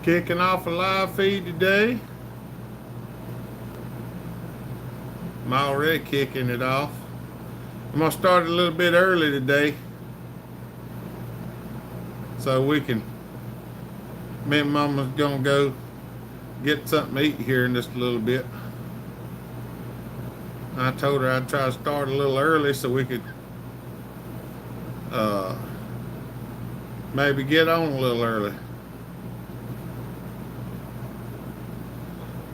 Kicking off a live feed today. I'm already kicking it off. I'm gonna start a little bit early today so we can, me and Mama's gonna go get something to eat here in just a little bit. I told her I'd try to start a little early so we could maybe get on a little early.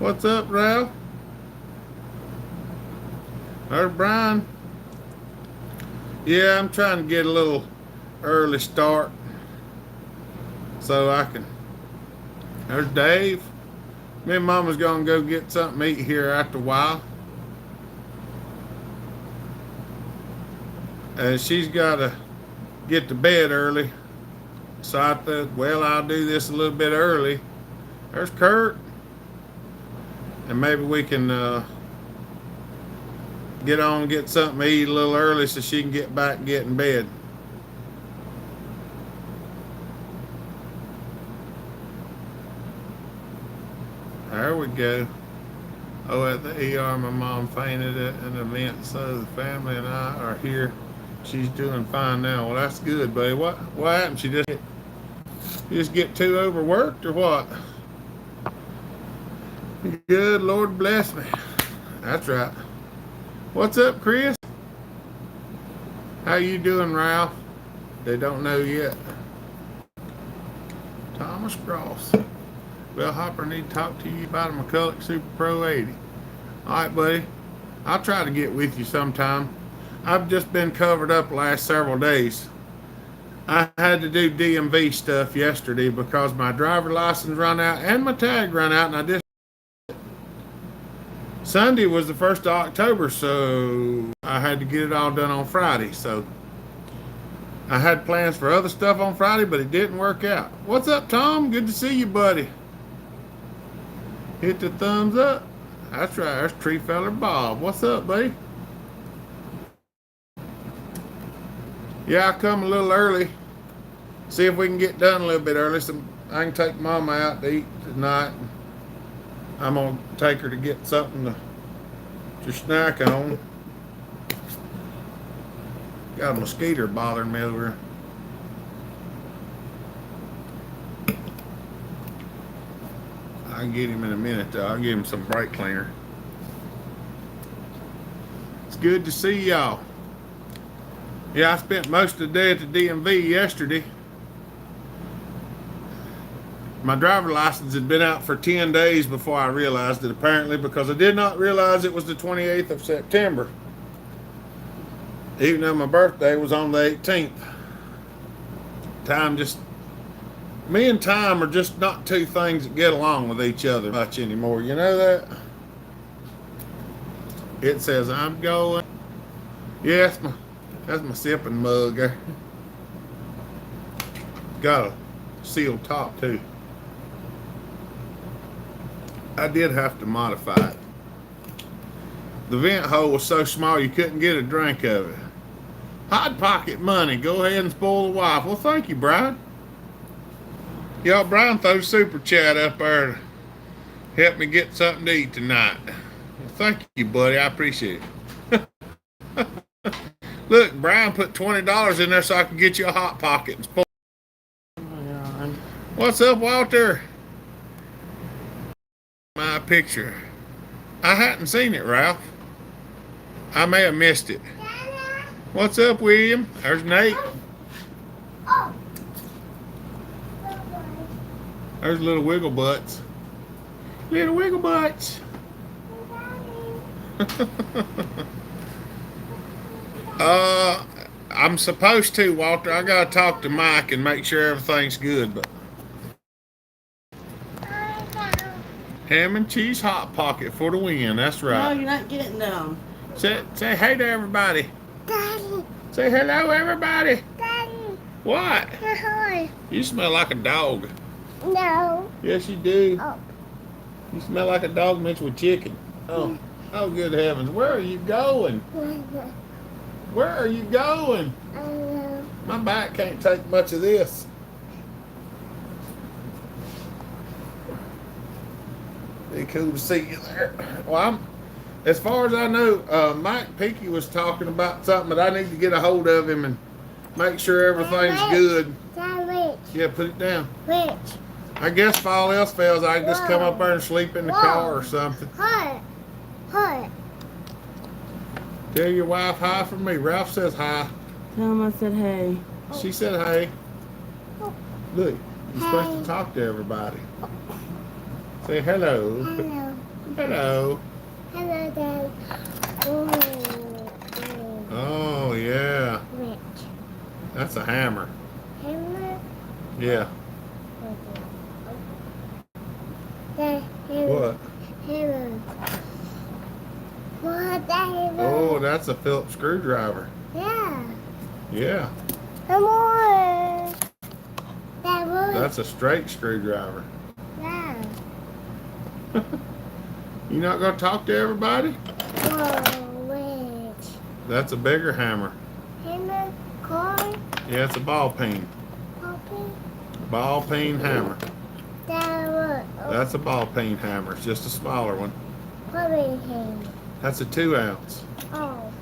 What's up, Ralph? There's Brian. Yeah, I'm trying to get a little early start so I can. There's Dave. Me and Mama's gonna go get something to eat here after a while. And she's gotta get to bed early. So I thought, well, I'll do this a little bit early. There's Kurt. And maybe we can get on and get something to eat a little early so she can get back and get in bed. There we go. Oh, at the ER, my mom fainted at an event, so the family and I are here. She's doing fine now. Well, that's good, buddy. What happened? She just get too overworked or what? Good Lord bless me. That's right. What's up, Chris? How you doing, Ralph? They don't know yet. Thomas Cross. Bill Hopper, need to talk to you about a McCulloch Super Pro 80. All right, buddy. I'll try to get with you sometime. I've just been covered up the last several days. I had to do DMV stuff yesterday because my driver license run out and my tag run out, and I just Sunday was the 1st of October, so I had to get it all done on Friday. So I had plans for other stuff on Friday, but it didn't work out. What's up, Tom? Good to see you, buddy. Hit the thumbs up. That's right. There's Tree Feller Bob. What's up, buddy? Yeah, I come a little early. See if we can get done a little bit early so I can take Mama out to eat tonight. I'm going to take her to get something to snack on. Got a mosquito bothering me over here. I'll get him in a minute, though. I'll give him some brake cleaner. It's good to see y'all. Yeah, I spent most of the day at the DMV yesterday. My driver license had been out for 10 days before I realized it, apparently, because I did not realize it was the 28th of September, even though my birthday was on the 18th. Me and time are just not two things that get along with each other much anymore. You know that? It says, I'm going. Yeah, that's my sipping mug there. Got a sealed top, too. I did have to modify it. The vent hole was so small you couldn't get a drink of it. Hot pocket money. Go ahead and spoil the wife. Well, thank you, Brian. Y'all, Brian threw super chat up there to help me get something to eat tonight. Well, thank you, buddy. I appreciate it. Look, Brian put $20 in there so I could get you a hot pocket and spoil. Oh my God. What's up, Walter? My picture. I hadn't seen it, Ralph. I may have missed it. What's up, William? There's Nate. There's little wiggle butts. Little wiggle butts. I'm supposed to, Walter. I gotta talk to Mike and make sure everything's good, but ham and cheese hot pocket for the win. That's right. No, you're not getting them. Say hey to everybody. Daddy. Say hello, everybody. Daddy. What? Hi. You smell like a dog. No. Yes, you do. Oh. You smell like a dog mixed with chicken. Oh, good heavens. Where are you going? Where are you going? My back can't take much of this. Be cool to see you there. Well, as far as I know, Mike Peaky was talking about something, but I need to get a hold of him and make sure everything's good. Rich. Yeah, put it down. Rich. I guess if all else fails, I can just come up there and sleep in the car or something. Hi. Hi. Tell your wife hi from me. Ralph says hi. Tell him I said hey. She said hey. Look, you're supposed to talk to everybody. Say hello. Hello. Hello. Hello, Dad. Oh, yeah. Rich. That's a hammer. Hammer. Yeah. Dad, hammer. What? Hammer. What, Dad? Oh, that's a Phillips screwdriver. Yeah. Yeah. Come on. Dad, what? That's a straight screwdriver. Yeah. You not going to talk to everybody? Whoa, Rich. That's a bigger hammer. Hammer. Car. Yeah, it's a ball peen. Poppy. Ball peen hammer. Dad, what? That's a ball peen hammer. It's just a smaller one. Poppy hammer. That's a 2 ounce. Oh.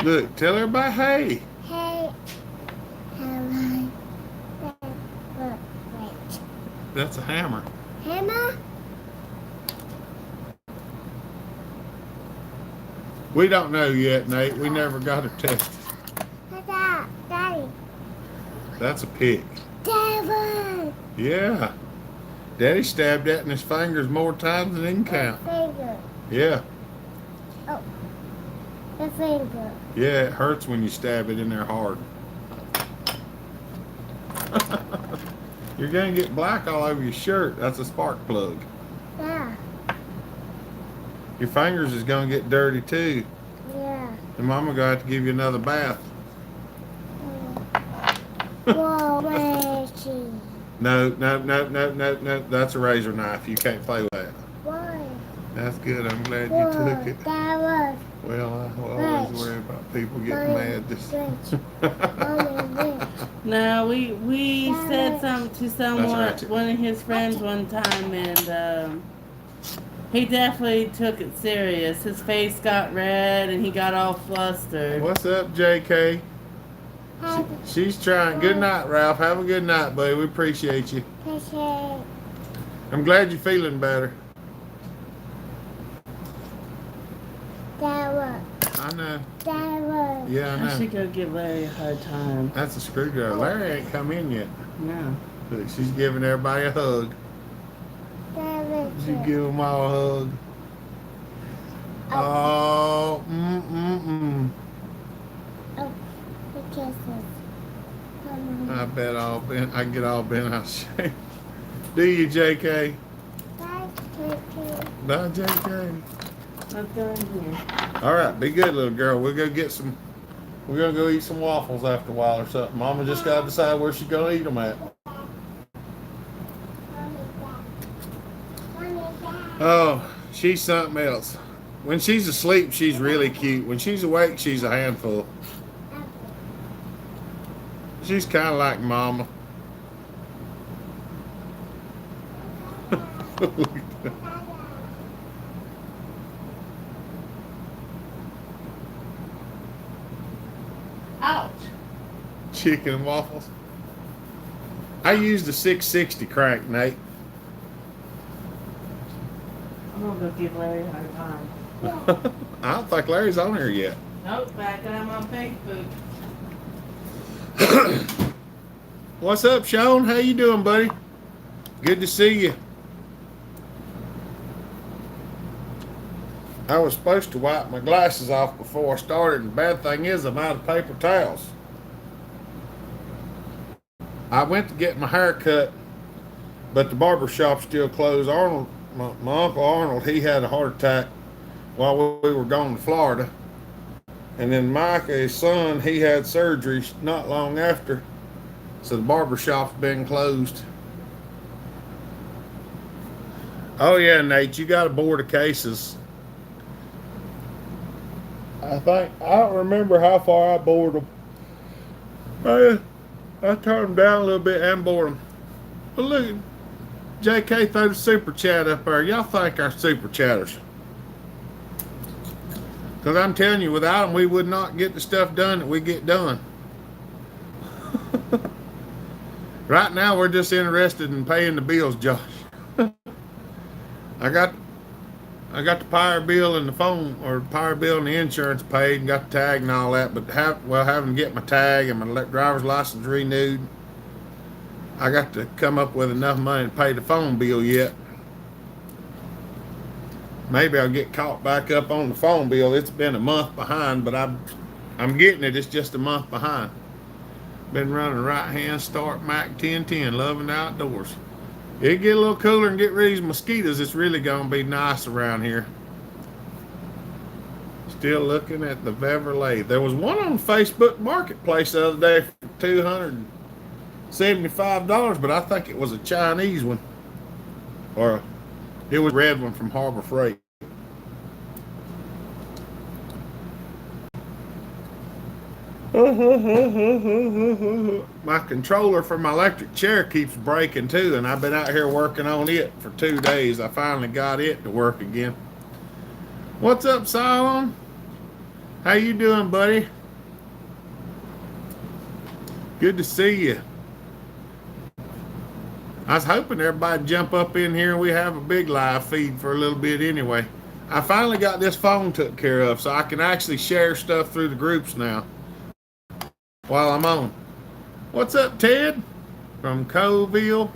Look, tell everybody hey. Hey. Hello. Dad, what? Rich. That's a hammer. Hammer. We don't know yet, Nate. We never got it tested. What's that? Daddy. That's a pick. David. Yeah. Daddy stabbed that in his fingers more times than he can count. Finger. Yeah. The finger. Yeah, it hurts when you stab it in there hard. You're going to get black all over your shirt. That's a spark plug. Yeah. Your fingers is going to get dirty too. Yeah. And Mama going to have to give you another bath. Whoa, Reggie. No. That's a razor knife. You can't play with that. Why? That's good. I'm glad you took it. That was Well, I always worry about people getting mad. No, we said something to someone, right. one of his friends one time, and he definitely took it serious. His face got red and he got all flustered. What's up, JK? She's trying. Good night, Ralph. Have a good night, buddy. We appreciate you. I'm glad you're feeling better. That was. I know. That was. Yeah, I I should know. go give Larry a hard time. That's a screwdriver. Larry ain't come in yet. No. Look, she's giving everybody a hug. That was. She give them all a hug. Oh, Oh, the kisses. Come on. I bet I get all bent out of shape. Do you, JK? Bye, Kiki. Bye, JK. Let's go in here. All right, be good, little girl. We're gonna get some. We're gonna go eat some waffles after a while or something. Mama just gotta decide where she's gonna eat them at. Oh, she's something else. When she's asleep, she's really cute. When she's awake, she's a handful. She's kind of like Mama. Ouch. Chicken and waffles. I used a 660 crank, Nate. I'm gonna go give Larry a hard time. I don't think Larry's on here yet. Nope, back I'm on Facebook. What's up, Sean? How you doing, buddy? Good to see you. I was supposed to wipe my glasses off before I started, and the bad thing is I'm out of paper towels. I went to get my hair cut, but the barber shop's still closed. Arnold, my Uncle Arnold, he had a heart attack while we were gone to Florida. And then Mike, his son, he had surgery not long after. So the barber shop's been closed. Oh yeah, Nate, you got a board of cases. I don't remember how far I bored them. I turned them down a little bit and bored them. But look, JK throw the super chat up there. Y'all thank our super chatters. Because I'm telling you, without them, we would not get the stuff done that we get done. Right now, we're just interested in paying the bills, Josh. I got the power bill and the phone, or power bill and the insurance paid, and got the tag and all that. But having to get my tag and my driver's license renewed, I got to come up with enough money to pay the phone bill yet. Maybe I'll get caught back up on the phone bill. It's been a month behind, but I'm getting it. It's just a month behind. Been running right hand start Mac 1010, loving the outdoors. It get a little cooler and get rid of these mosquitoes. It's really gonna be nice around here. Still looking at the Beverly. There was one on Facebook Marketplace the other day for $275, but I think it was a Chinese one, or it was a red one from Harbor Freight. My controller for my electric chair keeps breaking too, and I've been out here working on it for 2 days. I finally got it to work again. What's up, Solon? How you doing, buddy? Good to see you. I was hoping everybody'd jump up in here and we have a big live feed for a little bit anyway. I finally got this phone took care of, so I can actually share stuff through the groups now while I'm on. What's up, Ted? From Colville.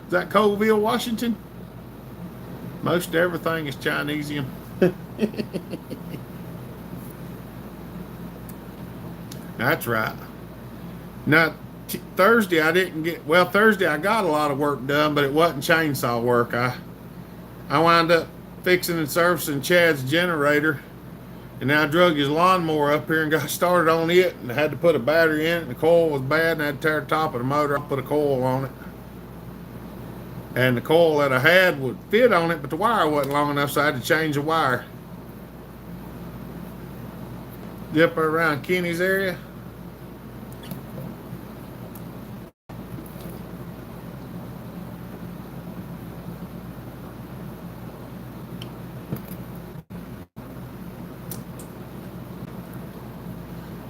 Is that Colville, Washington? Most everything is Chinesian. That's right. Now, Thursday I didn't get, well, Thursday I got a lot of work done, but it wasn't chainsaw work. I wound up fixing and servicing Chad's generator, and I drug his lawnmower up here and got started on it, and I had to put a battery in it, and the coil was bad, and I had to tear the top of the motor. I put a coil on it, and the coil that I had would fit on it, but the wire wasn't long enough, so I had to change the wire. Up around Kenny's area.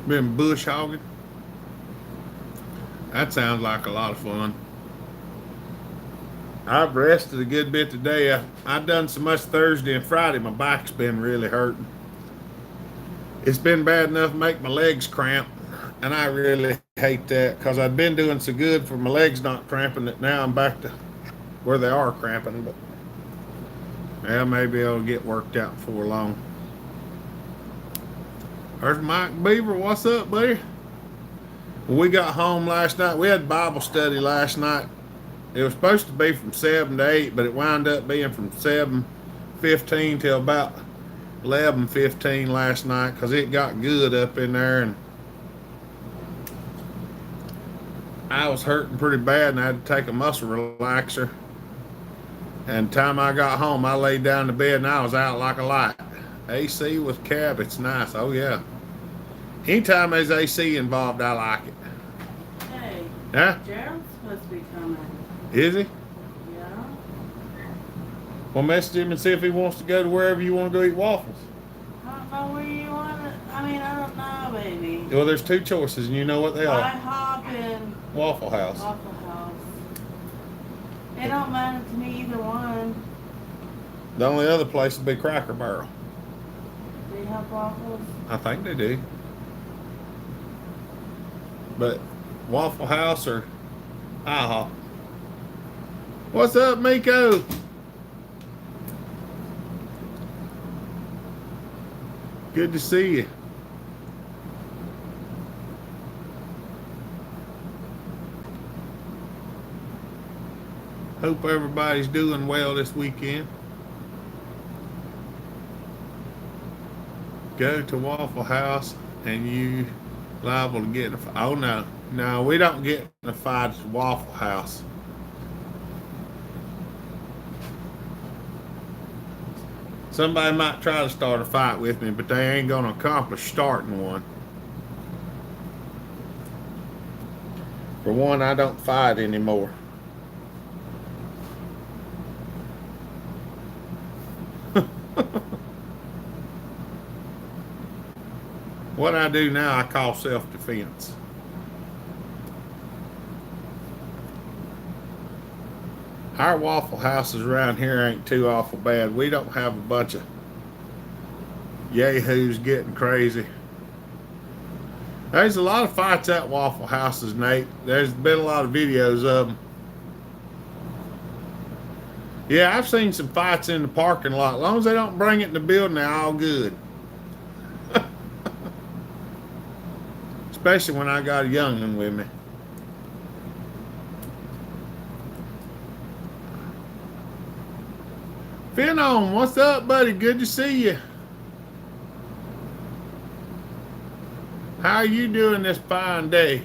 Been bush hogging. That sounds like a lot of fun. I've rested a good bit today. I've done so much Thursday and Friday, my back's been really hurting. It's been bad enough to make my legs cramp, and I really hate that because I've been doing so good for my legs not cramping that now I'm back to where they are cramping, but yeah, maybe it'll get worked out before long. There's Mike Beaver. What's up, buddy? When we got home last night, we had Bible study last night. It was supposed to be from 7 to 8, but it wound up being from 7:15 till about 11:15 last night because it got good up in there, and I was hurting pretty bad, and I had to take a muscle relaxer. And the time I got home, I laid down in the bed, and I was out like a light. AC with cab, it's nice. Oh yeah. Anytime there's AC involved, I like it. Hey, Huh? Gerald's supposed to be coming. Is he? Yeah. Well, message him and see if he wants to go to wherever you want to go eat waffles. I don't know where you want it. I mean, I don't know, baby. Well, there's two choices, and you know what they are. IHOP and Waffle House. Waffle House. It don't matter to me either one. The only other place would be Cracker Barrel. Do you have waffles? I think they do. But Waffle House or IHOP. What's up, Miko? Good to see you. Hope everybody's doing well this weekend. Go to Waffle House and you liable to get in a fight. Oh no, we don't get in a fight at Waffle House. Somebody might try to start a fight with me, but they ain't gonna accomplish starting one. For one, I don't fight anymore. What I do now, I call self-defense. Our Waffle Houses around here ain't too awful bad. We don't have a bunch of yahoos getting crazy. There's a lot of fights at Waffle Houses, Nate. There's been a lot of videos of them. Yeah, I've seen some fights in the parking lot. As long as they don't bring it in the building, they're all good. Especially when I got a young one with me. Finon, what's up, buddy? Good to see you. How are you doing this fine day?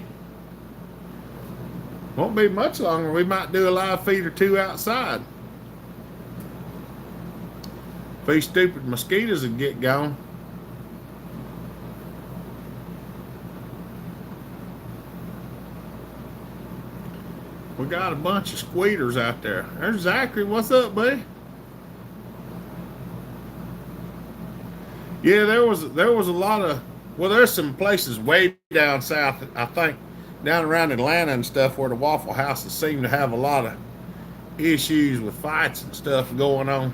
Won't be much longer. We might do a live feed or two outside. If these stupid mosquitoes would get going. We got a bunch of squeeters out there. There's Zachary. What's up, buddy? Yeah, there was a lot of, well, there's some places way down south, I think, down around Atlanta and stuff, where the Waffle Houses seem to have a lot of issues with fights and stuff going on.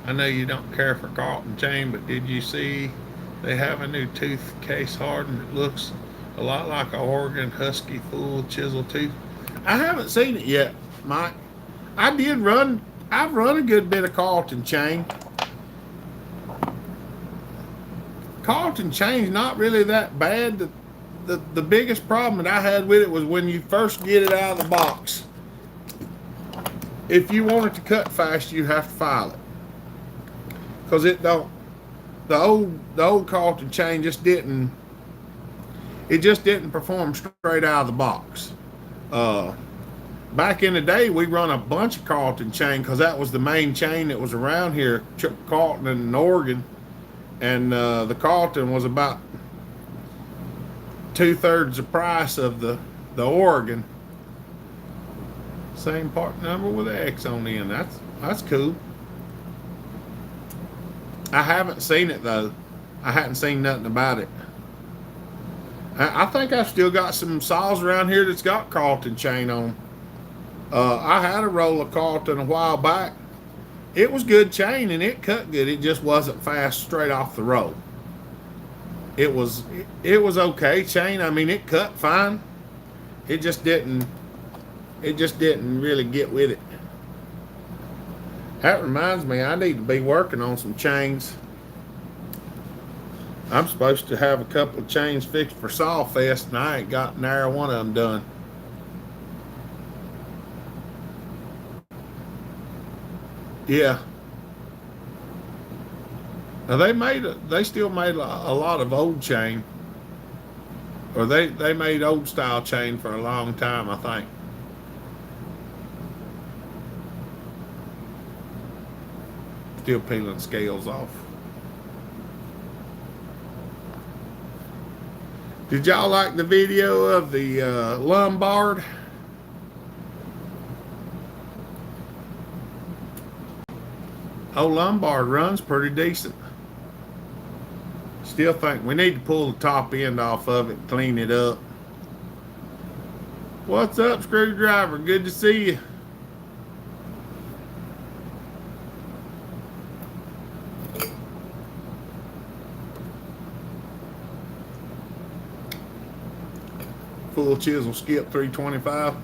I know you don't care for Carlton chain, but did you see they have a new tooth case hardened? It looks a lot like a Oregon Husky full chisel tooth. I haven't seen it yet, Mike. I've run a good bit of Carlton chain. Carlton chain's not really that bad. The biggest problem that I had with it was when you first get it out of the box. If you want it to cut fast, you have to file it. Because it don't, the old Carlton chain just didn't perform straight out of the box. Back in the day, we run a bunch of Carlton chain because that was the main chain that was around here, Carlton and Oregon. And the Carlton was about 2/3 the price of the Oregon. Same part number with the X on the end. That's cool. I haven't seen it though. I hadn't seen nothing about it. I think I've still got some saws around here that's got Carlton chain on. I had a roll of Carlton a while back. It was good chain and it cut good. It just wasn't fast straight off the roll. It was okay chain. I mean, it cut fine. It just didn't really get with it. That reminds me, I need to be working on some chains. I'm supposed to have a couple of chains fixed for Sawfest, and I ain't got nary one of them done. Yeah. Now they still made a lot of old chain, or they made old style chain for a long time, I think. Still peeling scales off. Did y'all like the video of the Lombard? Oh, Lombard runs pretty decent. Still think we need to pull the top end off of it and clean it up. What's up, Screwdriver? Good to see you. Full chisel skip 325.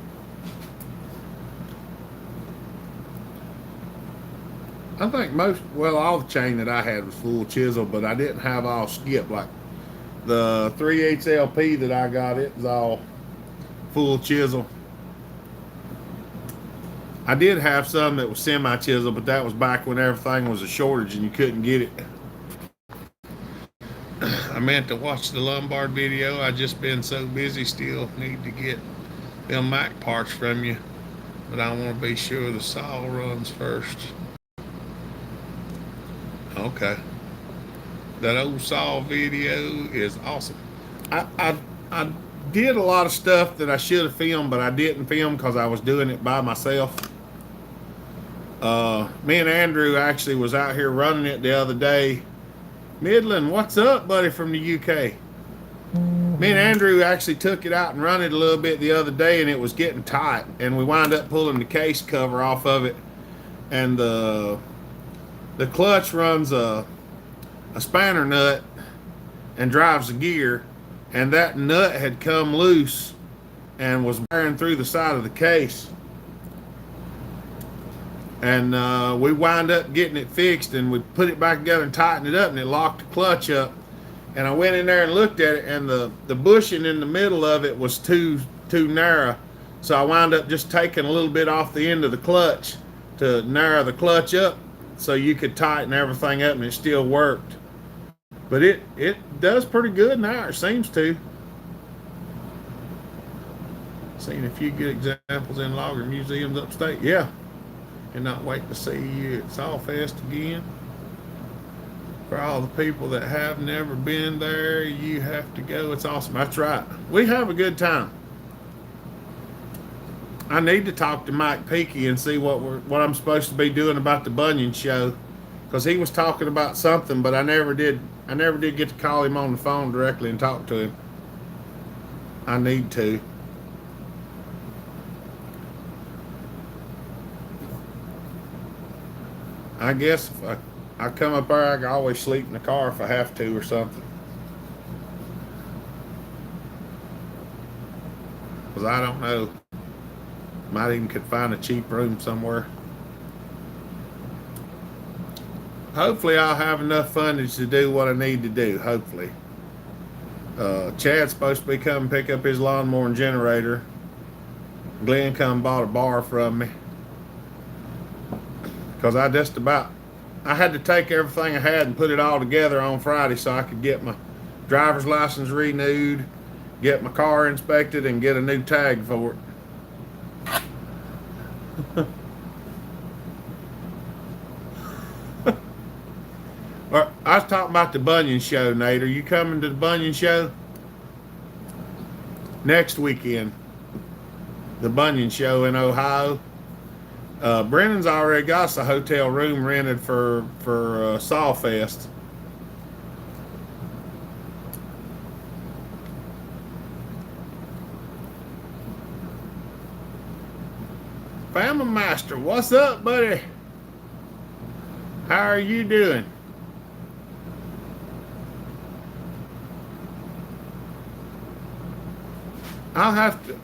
I think all the chain that I had was full chisel, but I didn't have all skip. Like the 3/8 LP that I got, it was all full chisel. I did have some that was semi-chisel, but that was back when everything was a shortage and you couldn't get it. I meant to watch the Lombard video. I just been so busy. Still need to get them Mac parts from you, but I want to be sure the saw runs first. Okay, that old saw video is awesome. I did a lot of stuff that I should have filmed, but I didn't film because I was doing it by myself. Me and Andrew actually was out here running it the other day, Midland, what's up, buddy, from the UK? Me and Andrew actually took it out and run it a little bit the other day, and it was getting tight, and we wound up pulling the case cover off of it, and the clutch runs a spanner nut and drives the gear, and that nut had come loose and was wearing through the side of the case. And we wound up getting it fixed, and we put it back together and tightened it up, and it locked the clutch up. And I went in there and looked at it, and the bushing in the middle of it was too narrow. So I wound up just taking a little bit off the end of the clutch to narrow the clutch up so you could tighten everything up, and it still worked. But it does pretty good now, it seems to. Seen a few good examples in logger museums upstate. Yeah. Cannot wait to see you at Sawfest again. For all the people that have never been there, you have to go. It's awesome. That's right. We have a good time. I need to talk to Mike Peakey and see what I'm supposed to be doing about the Bunyan show, because he was talking about something, but I never did get to call him on the phone directly and talk to him. I need to. I guess if I come up there, I can always sleep in the car if I have to or something. Because I don't know. Might even could find a cheap room somewhere. Hopefully I'll have enough fundage to do what I need to do, hopefully. Chad's supposed to be coming pick up his lawnmower and generator. Glenn come and bought a bar from me. Because I had to take everything I had and put it all together on Friday so I could get my driver's license renewed, get my car inspected, and get a new tag for it. I was talking about the Bunyan show, Nate. Are you coming to the Bunyan show? Next weekend. The Bunyan show in Ohio. Brennan's already got us a hotel room rented for Sawfest. Family Master, what's up, buddy? How are you doing? I'll have to.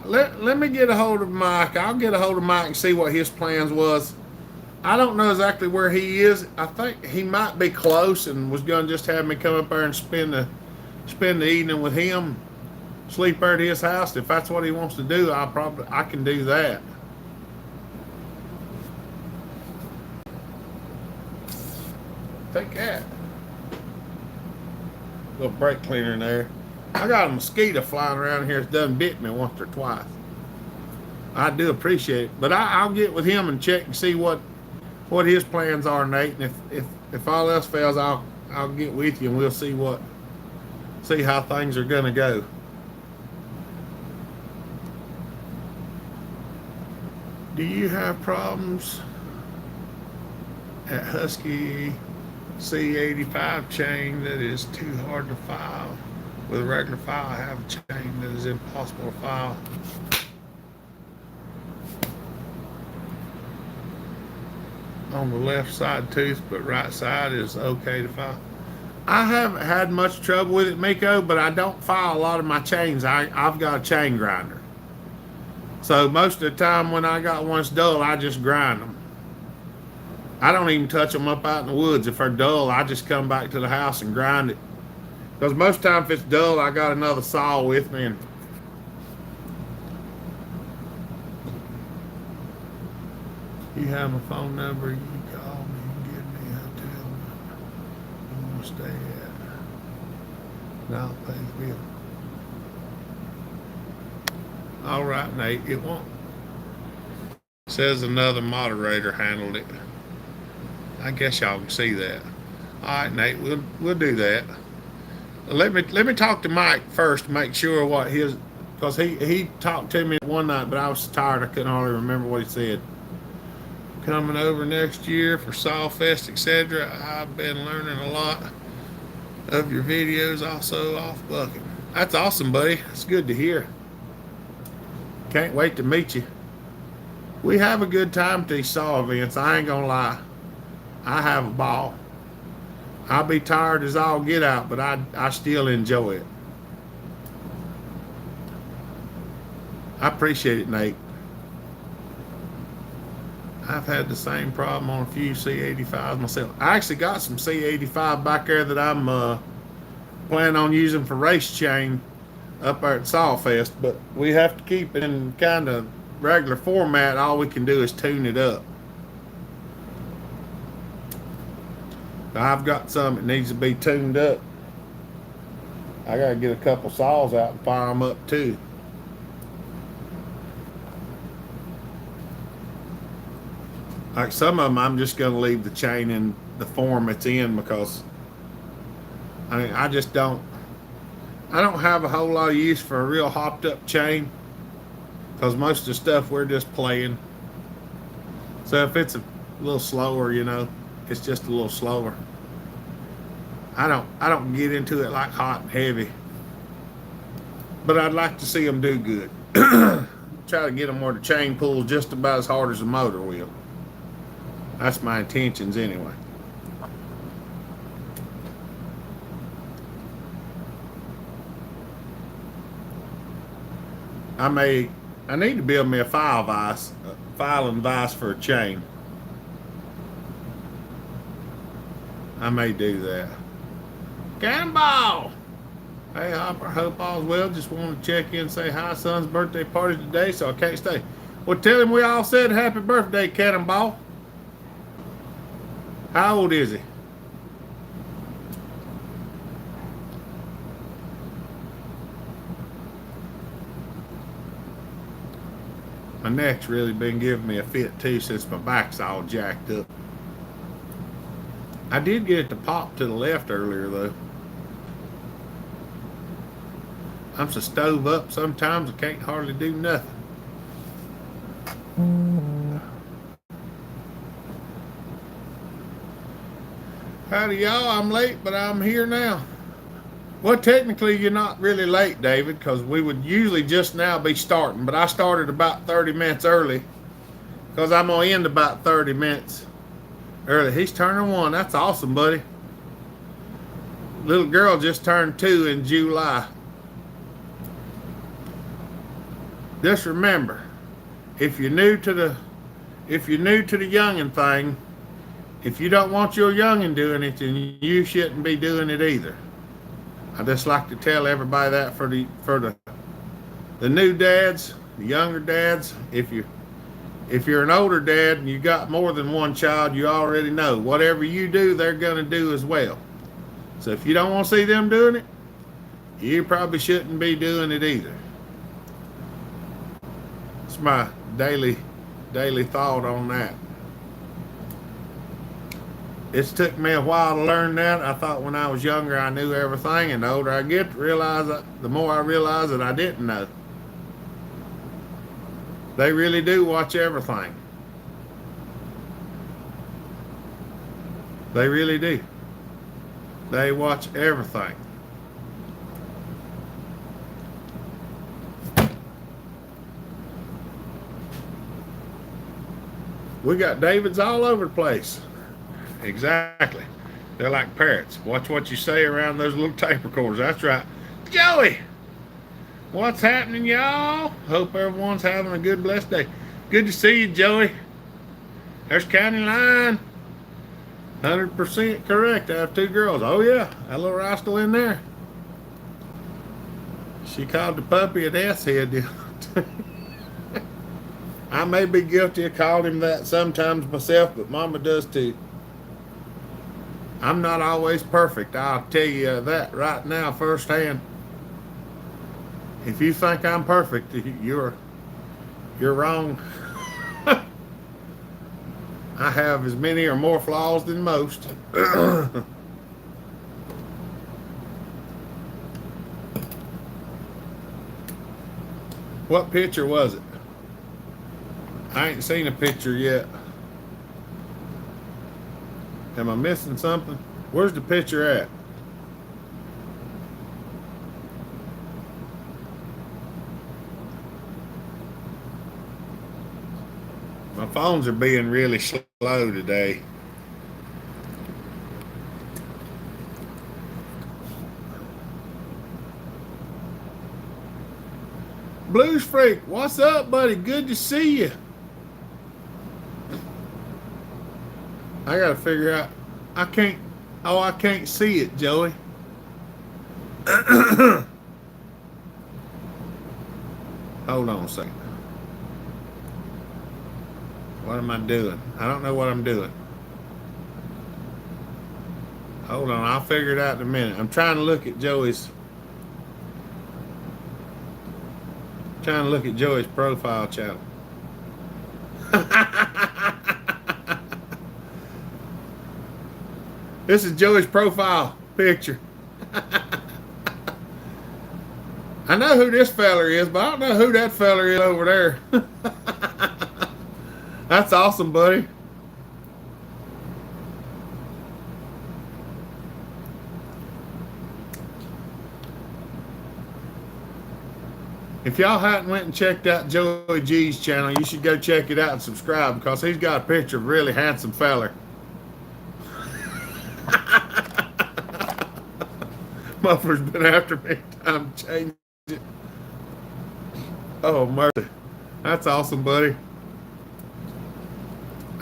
Let me get a hold of Mike. I'll get a hold of Mike and see what his plans was. I don't know exactly where he is. I think he might be close and was going to just have me come up there and spend the evening with him, sleep there at his house. If that's what he wants to do, I can do that. Take that. Little brake cleaner in there. I got a mosquito flying around here that's done bit me once or twice. I do appreciate it, but I'll get with him and check and see what his plans are, Nate. And if all else fails, I'll get with you and we'll see how things are gonna go. Do you have problems at Husky C85 chain that is too hard to file? With a regular file, I have a chain that is impossible to file. On the left side tooth, but right side is okay to file. I haven't had much trouble with it, Miko, but I don't file a lot of my chains. I've got a chain grinder. So most of the time when I got one that's dull, I just grind them. I don't even touch them up out in the woods. If they're dull, I just come back to the house and grind it. Because most of the time if it's dull, I got another saw with me. And you have my phone number, you can call me and give me a hotel you want to stay at. And I'll pay the bill. All right, Nate, it won't. Says another moderator handled it. I guess y'all can see that. All right, Nate, we'll do that. Let me talk to Mike first to make sure what his, because he talked to me one night, but I was tired. I couldn't hardly remember what he said. Coming over next year for Sawfest, etc. I've been learning a lot. of your videos also off bucking. That's awesome, buddy. It's good to hear. Can't wait to meet you. We have a good time at these saw events. I ain't gonna lie. I have a ball. I'll be tired as all get out, but I still enjoy it. I appreciate it, Nate. I've had the same problem on a few C85s myself. I actually got some C85 back there that I'm planning on using for race chain up there at Sawfest, but we have to keep it in kind of regular format. All we can do is tune it up. I've got some that needs to be tuned up. I gotta get a couple saws out and fire them up too. Like some of them, I'm just gonna leave the chain in the form it's in because I mean, I don't have a whole lot of use for a real hopped up chain because most of the stuff we're just playing. So if it's a little slower, you know, it's just a little slower. I don't get into it like hot and heavy, but I'd like to see them do good. Try to get them where the chain pulls just about as hard as the motor will. That's my intentions anyway. I need to build me a filing vise for a chain. I may do that. Cannonball! Hey Hopper, hope all's well. Just wanted to check in and say hi. Son's birthday party today, so I can't stay. Well, tell him we all said happy birthday, Cannonball. How old is he? My neck's really been giving me a fit too since my back's all jacked up. I did get it to pop to the left earlier though. I'm so stove up sometimes I can't hardly do nothing. Howdy y'all, I'm late, but I'm here now. Well, technically you're not really late, David, because we would usually just now be starting, but I started about 30 minutes early because I'm going to end about 30 minutes early. He's turning 1. That's awesome, buddy. Little girl just turned 2 in July. Just remember, if you're new to the youngin' thing, if you don't want your youngin' doing it, then you shouldn't be doing it either. I just like to tell everybody that for the new dads, the younger dads, if you're an older dad and you got more than one child, you already know whatever you do, they're gonna do as well. So if you don't want to see them doing it, you probably shouldn't be doing it either. It's my daily thought on that. It's took me a while to learn that. I thought when I was younger I knew everything, and the older I get, the more I realize that I didn't know. They really do watch everything. They really do. They watch everything. We got Davids all over the place. Exactly. They're like parrots. Watch what you say around those little tape recorders. That's right. Joey! What's happening, y'all? Hope everyone's having a good, blessed day. Good to see you, Joey. There's County Line. 100% correct. I have 2 girls. Oh, yeah. That little rascal in there. She called the puppy an S-head. I may be guilty of calling him that sometimes myself, but Mama does too. I'm not always perfect. I'll tell you that right now firsthand. If you think I'm perfect, you're wrong. I have as many or more flaws than most. What picture was it? I ain't seen a picture yet. Am I missing something? Where's the picture at? My phones are being really slow today. Blues Freak, what's up, buddy? Good to see you. I gotta figure out. I can't see it, Joey. Hold on a second. What am I doing? I don't know what I'm doing. Hold on, I'll figure it out in a minute. I'm trying to look at Joey's profile channel. This is Joey's profile picture. I know who this feller is, but I don't know who that feller is over there. That's awesome, buddy. If y'all hadn't went and checked out Joey G's channel, you should go check it out and subscribe, because he's got a picture of a really handsome feller. Muffler's been after me. Time to change it. Oh, mercy. That's awesome, buddy.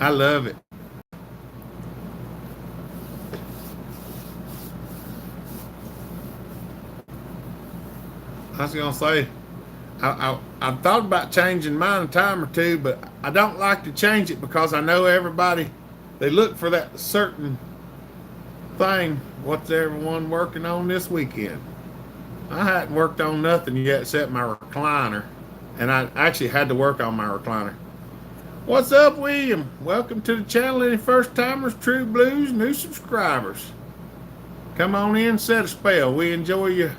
I love it. I was going to say, I've thought about changing mine a time or two, but I don't like to change it because I know everybody, they look for that certain thing. What's everyone working on this weekend? I hadn't worked on nothing yet except my recliner, and I actually had to work on my recliner. What's up, William? Welcome to the channel. Any first timers, True Blues, new subscribers. Come on in, set a spell. We enjoy your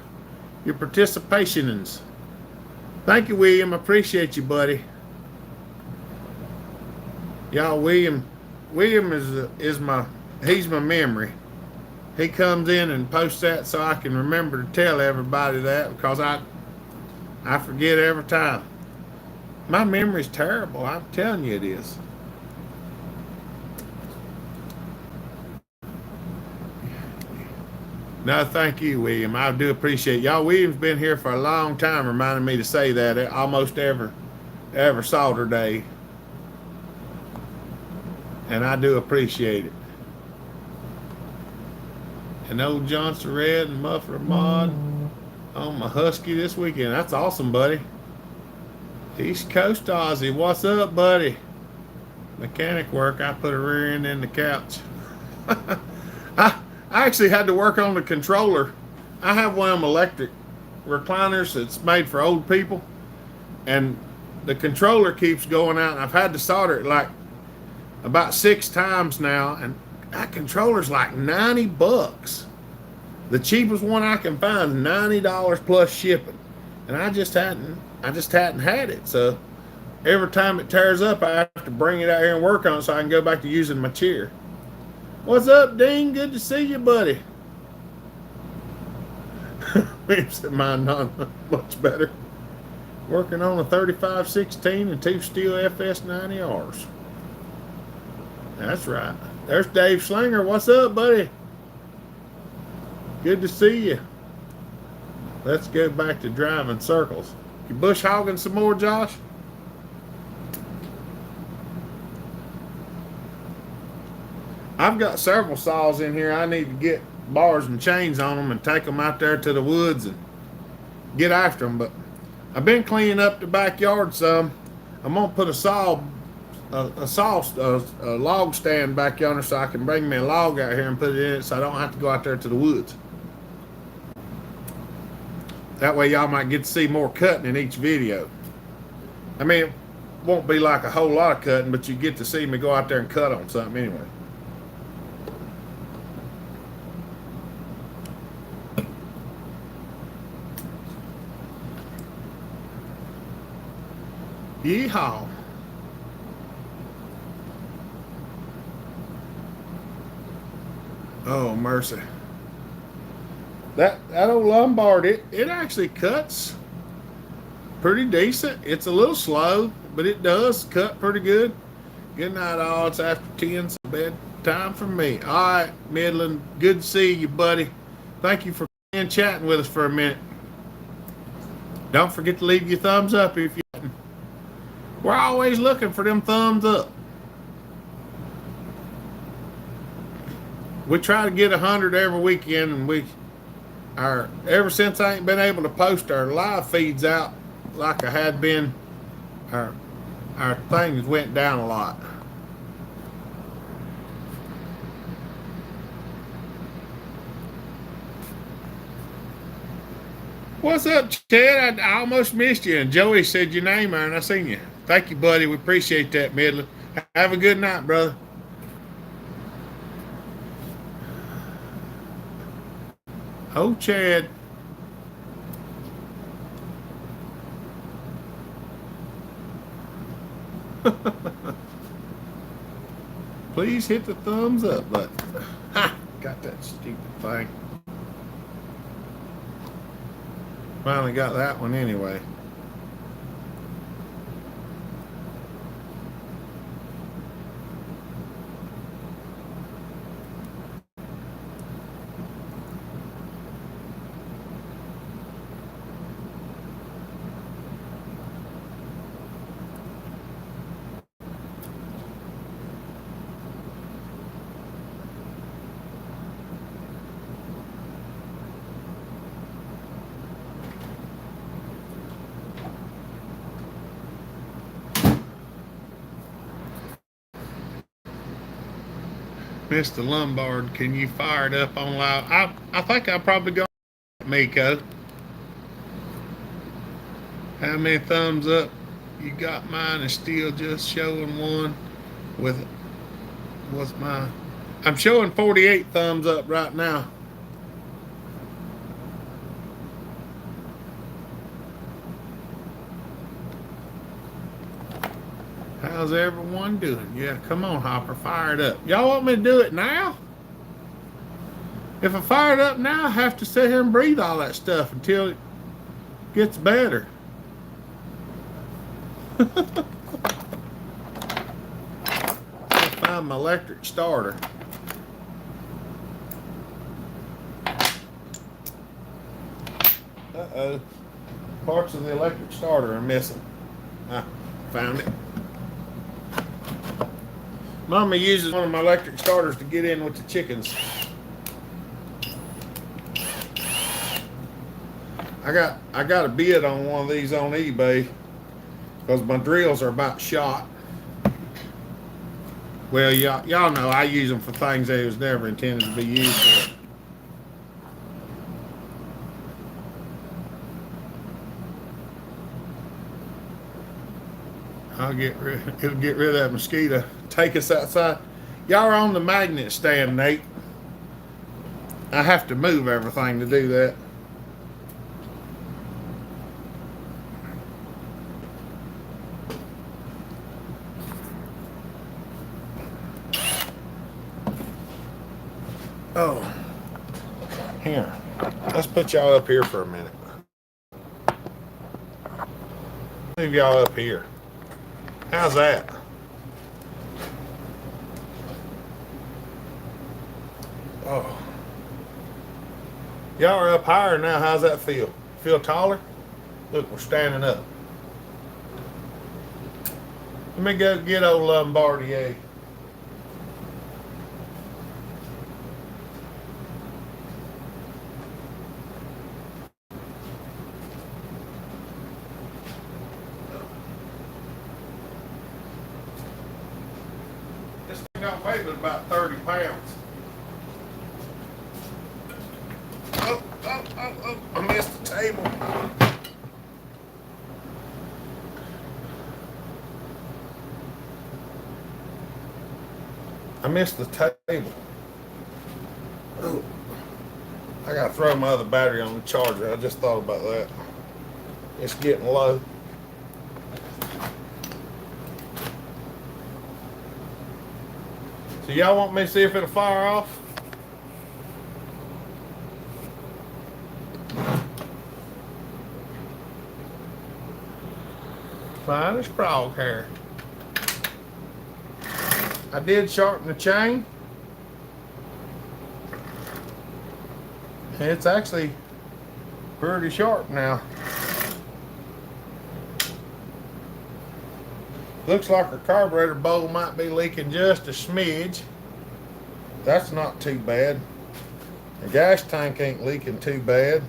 participations. Thank you, William. I appreciate you, buddy. Y'all, William is he's my memory. He comes in and posts that so I can remember to tell everybody that, because I forget every time. My memory's terrible. I'm telling you it is. No, thank you, William. I do appreciate y'all. William's been here for a long time, reminding me to say that almost every Sawturday. And I do appreciate it. And old Johnson Red and Muffler Mod on my Husky this weekend. That's awesome, buddy. East Coast Aussie, what's up, buddy? Mechanic work. I put a rear end in the couch. I actually had to work on the controller. I have one of them electric recliners that's made for old people, and the controller keeps going out, and I've had to solder it like about 6 times now, and that controller's like $90. The cheapest one I can find is $90 plus shipping, and I just hadn't had it. So every time it tears up, I have to bring it out here and work on it so I can go back to using my chair. What's up, Dean? Good to see you, buddy. Mine not much better. Working on a 3516 and 2 steel FS90Rs. That's right. There's Dave Slinger. What's up, buddy? Good to see you. Let's go back to driving circles. You bush hogging some more, Josh? I've got several saws in here. I need to get bars and chains on them and take them out there to the woods and get after them. But I've been cleaning up the backyard some. I'm gonna put a log stand back yonder so I can bring me a log out here and put it in it so I don't have to go out there to the woods. That way y'all might get to see more cutting in each video. I mean, it won't be like a whole lot of cutting, but you get to see me go out there and cut on something anyway. Yeehaw. Oh, mercy. That old Lombard, it actually cuts pretty decent. It's a little slow, but it does cut pretty good. Good night, all. It's after 10, so bedtime for me. All right, Midland. Good to see you, buddy. Thank you for chatting with us for a minute. Don't forget to leave your thumbs up if you hadn't. We're always looking for them thumbs up. We try to get 100 every weekend, and ever since I ain't been able to post our live feeds out like I had been, our things went down a lot. What's up, Chad? I almost missed you, and Joey said your name, and I seen you. Thank you, buddy. We appreciate that, Midland. Have a good night, brother. Oh, Chad. Please hit the thumbs up button. Ha! Got that stupid thing. Finally got that one anyway. Mr. Lombard, can you fire it up on live? I think I'll probably go Miko. How many thumbs up you got? Mine is still just showing one with what's mine? I'm showing 48 thumbs up right now. How's everyone doing? Yeah, come on, Hopper, fire it up. Y'all want me to do it now? If I fire it up now, I have to sit here and breathe all that stuff until it gets better. I'll find my electric starter. Uh-oh. Parts of the electric starter are missing. I found it. Mama uses one of my electric starters to get in with the chickens. I got a bid on one of these on eBay because my drills are about shot. Well, y'all know I use them for things they was never intended to be used for. It'll get rid of that mosquito. Take us outside. Y'all are on the magnet stand, Nate. I have to move everything to do that. Oh, here. Let's put y'all up here for a minute. Move y'all up here. How's that? Oh. Y'all are up higher now. How's that feel? Feel taller? Look, we're standing up. Let me go get old Lombardier. This thing don't weigh but about 30 pounds. Oh, I missed the table. I missed the table. Oh, I gotta throw my other battery on the charger. I just thought about that. It's getting low. So y'all want me to see if it'll fire off? Fine as frog hair. I did sharpen the chain. It's actually pretty sharp now. Looks like our carburetor bowl might be leaking just a smidge. That's not too bad. The gas tank ain't leaking too bad.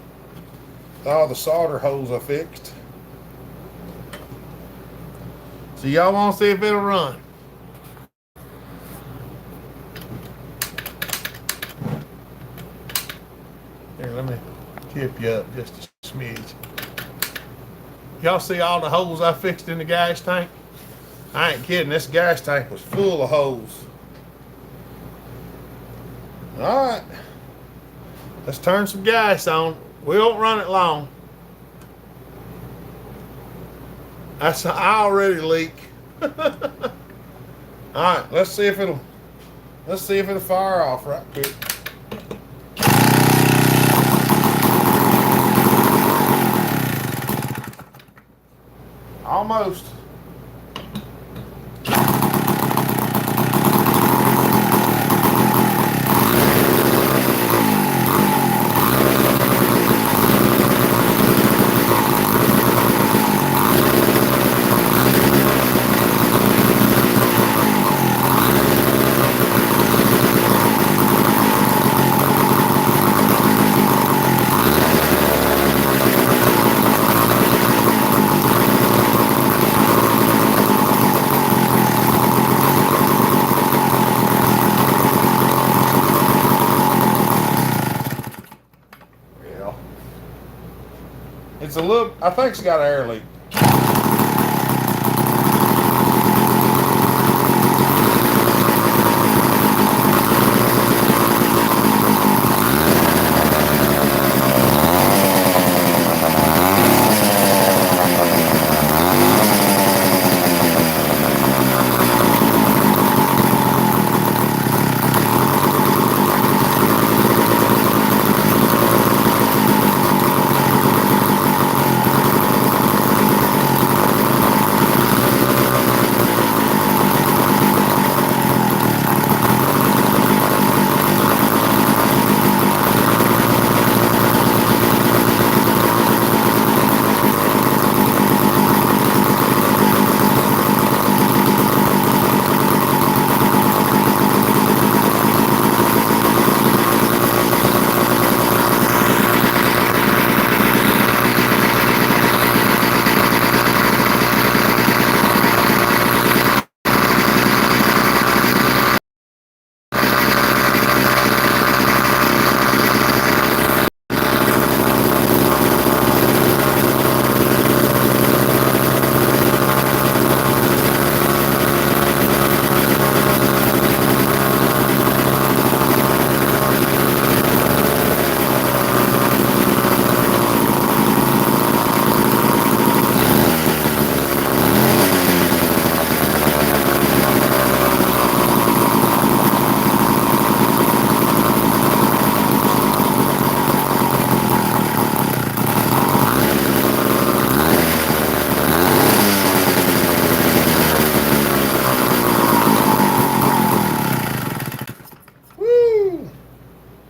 All the solder holes I fixed. So y'all want to see if it'll run? Here, let me tip you up just a smidge. Y'all see all the holes I fixed in the gas tank? I ain't kidding, this gas tank was full of holes. All right, let's turn some gas on. We won't run it long. I already leak. All right, let's see if it'll fire off right quick. Almost. It's a little, I think it's got an air leak.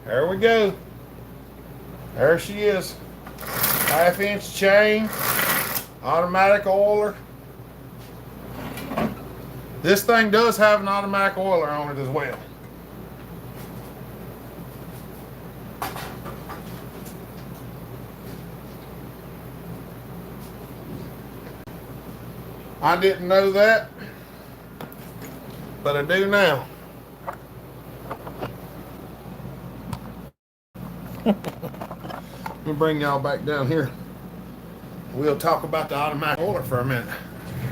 There we go. There she is. 1/2-inch chain, automatic oiler. This thing does have an automatic oiler on it as well. I didn't know that, but I do now. Let me bring y'all back down here. We'll talk about the automatic oiler for a minute.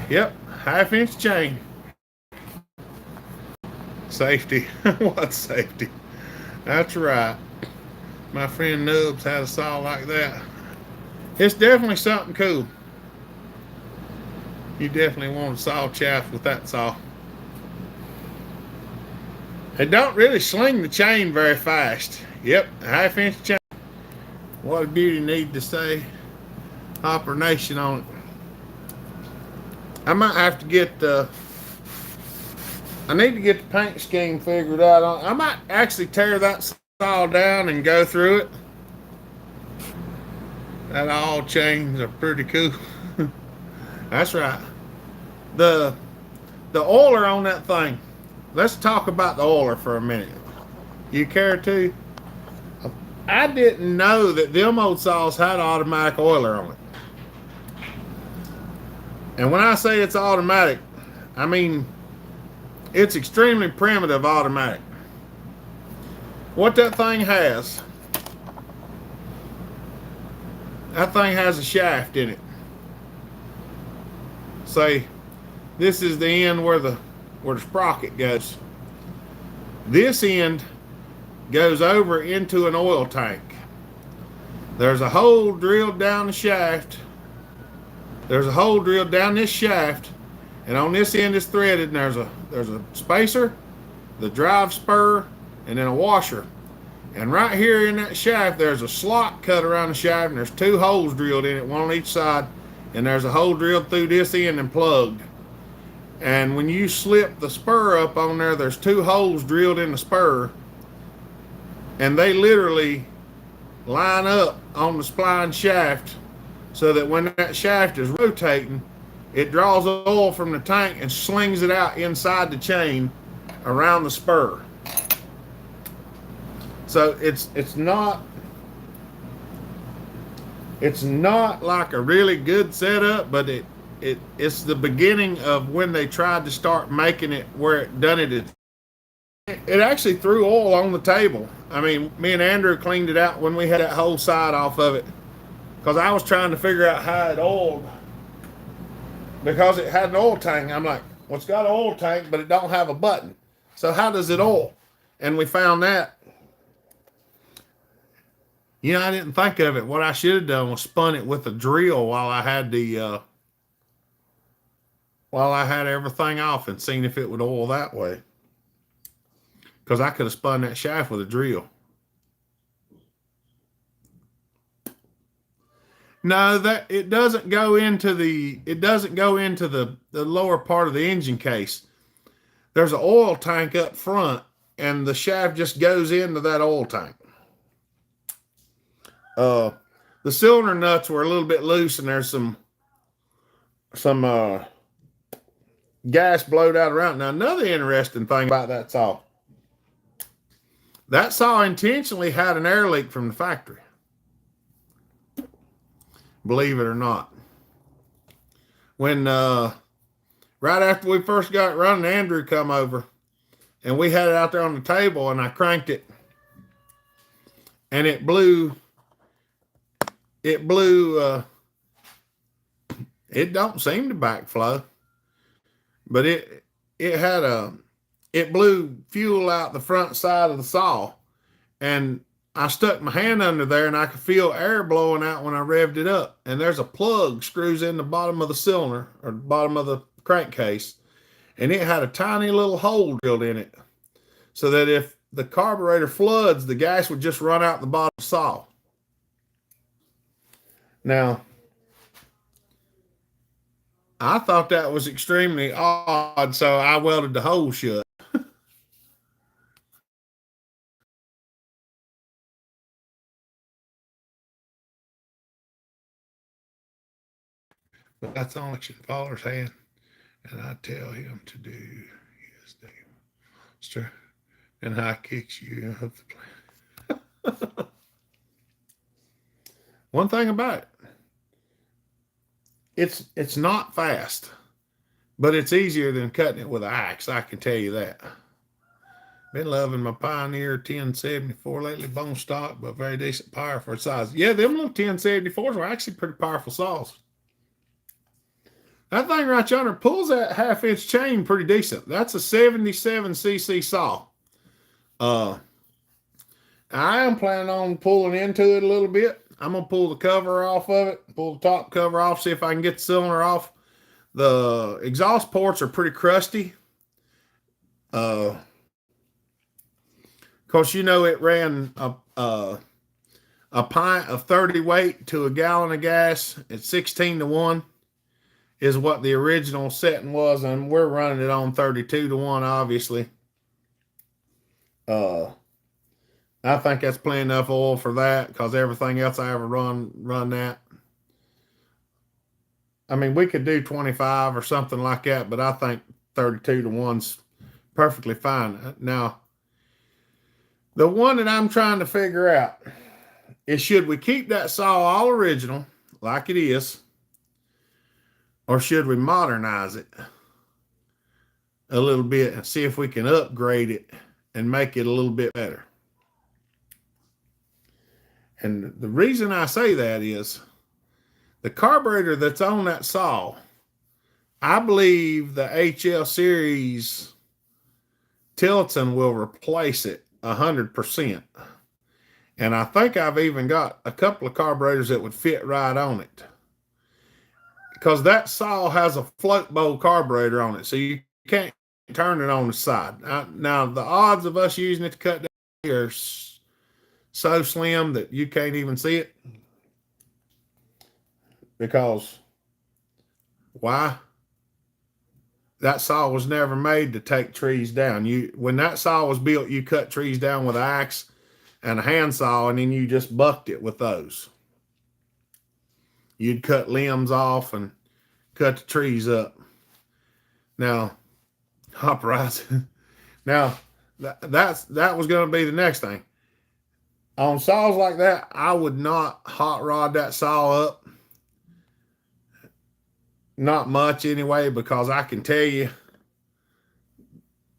Yep, 1/2-inch chain. Safety. What safety? That's right. My friend Nubs had a saw like that. It's definitely something cool. You definitely want to saw chaff with that saw. It don't really sling the chain very fast. Yep, 1/2-inch chain. What a beauty, need to say operation on it. I might have to get I need to get the paint scheme figured out. I might actually tear that saw down and go through it. That all chains are pretty cool. That's right. The oiler on that thing. Let's talk about the oiler for a minute. You care to? I didn't know that them old saws had automatic oiler on it. And when I say it's automatic, I mean it's extremely primitive automatic. What that thing has a shaft in it. Say, this is the end where the sprocket goes. This end goes over into an oil tank. There's a hole drilled down the shaft. There's a hole drilled down this shaft, and on this end is threaded, and there's a spacer, the drive spur, and then a washer. And right here in that shaft, there's a slot cut around the shaft, and there's two holes drilled in it, one on each side, and there's a hole drilled through this end and plugged. And when you slip the spur up on there, there's two holes drilled in the spur, and they literally line up on the spline shaft so that when that shaft is rotating, it draws oil from the tank and slings it out inside the chain around the spur. So it's not like a really good setup, but it's the beginning of when they tried to start making it where it done it. It actually threw oil on the table. I mean, me and Andrew cleaned it out when we had that whole side off of it, because I was trying to figure out how it oiled, because it had an oil tank. I'm like, well, it's got an oil tank, but it don't have a button. So how does it oil? And we found that. You know, I didn't think of it. What I should have done was spun it with a drill while I had everything off, and seen if it would oil that way. Because I could have spun that shaft with a drill. No, that it doesn't go into the lower part of the engine case. There's an oil tank up front, and the shaft just goes into that oil tank. The cylinder nuts were a little bit loose, and there's some gas blowed out around. Now, another interesting thing about that saw intentionally had an air leak from the factory. Believe it or not. When right after we first got it running, Andrew come over, and we had it out there on the table, and I cranked it, and it blew. It don't seem to backflow, but it blew fuel out the front side of the saw, and I stuck my hand under there, and I could feel air blowing out when I revved it up. And there's a plug screws in the bottom of the cylinder, or the bottom of the crankcase, and it had a tiny little hole drilled in it, so that if the carburetor floods, the gas would just run out the bottom of the saw. Now, I thought that was extremely odd, so I welded the hole shut. But that's on your father's hand, and I tell him to do his deal. And I kicks you up the plan. One thing about it, it's not fast, but it's easier than cutting it with an axe. I can tell you that. Been loving my Pioneer 1074 lately, bone stock, but very decent power for its size. Yeah, them little 1074s were actually pretty powerful saws. That thing right yonder pulls that half-inch chain pretty decent. That's a 77cc saw. I am planning on pulling into it a little bit. I'm going to pull the cover off of it, pull the top cover off, see if I can get the cylinder off. The exhaust ports are pretty crusty. Of course, you know, it ran a pint of 30 weight to a gallon of gas at 16 to 1. is what the original setting was, and we're running it on 32-1, obviously. I think that's plenty enough oil for that, because everything else I ever run that. I mean, we could do 25 or something like that, but I think 32-1's perfectly fine. Now, the one that I'm trying to figure out is, should we keep that saw all original like it is, or should we modernize it a little bit and see if we can upgrade it and make it a little bit better? And the reason I say that is the carburetor that's on that saw, I believe the HL series Tilton will replace it 100%. And I think I've even got a couple of carburetors that would fit right on it, because that saw has a float bowl carburetor on it, so you can't turn it on the side. Now, the odds of us using it to cut down are so slim that you can't even see it. Because why? That saw was never made to take trees down. When that saw was built, you cut trees down with an axe and a handsaw, and then you just bucked it with those. You'd cut limbs off and cut the trees up. Now, hop rods. Now, that was going to be the next thing. On saws like that, I would not hot rod that saw up. Not much anyway, because I can tell you,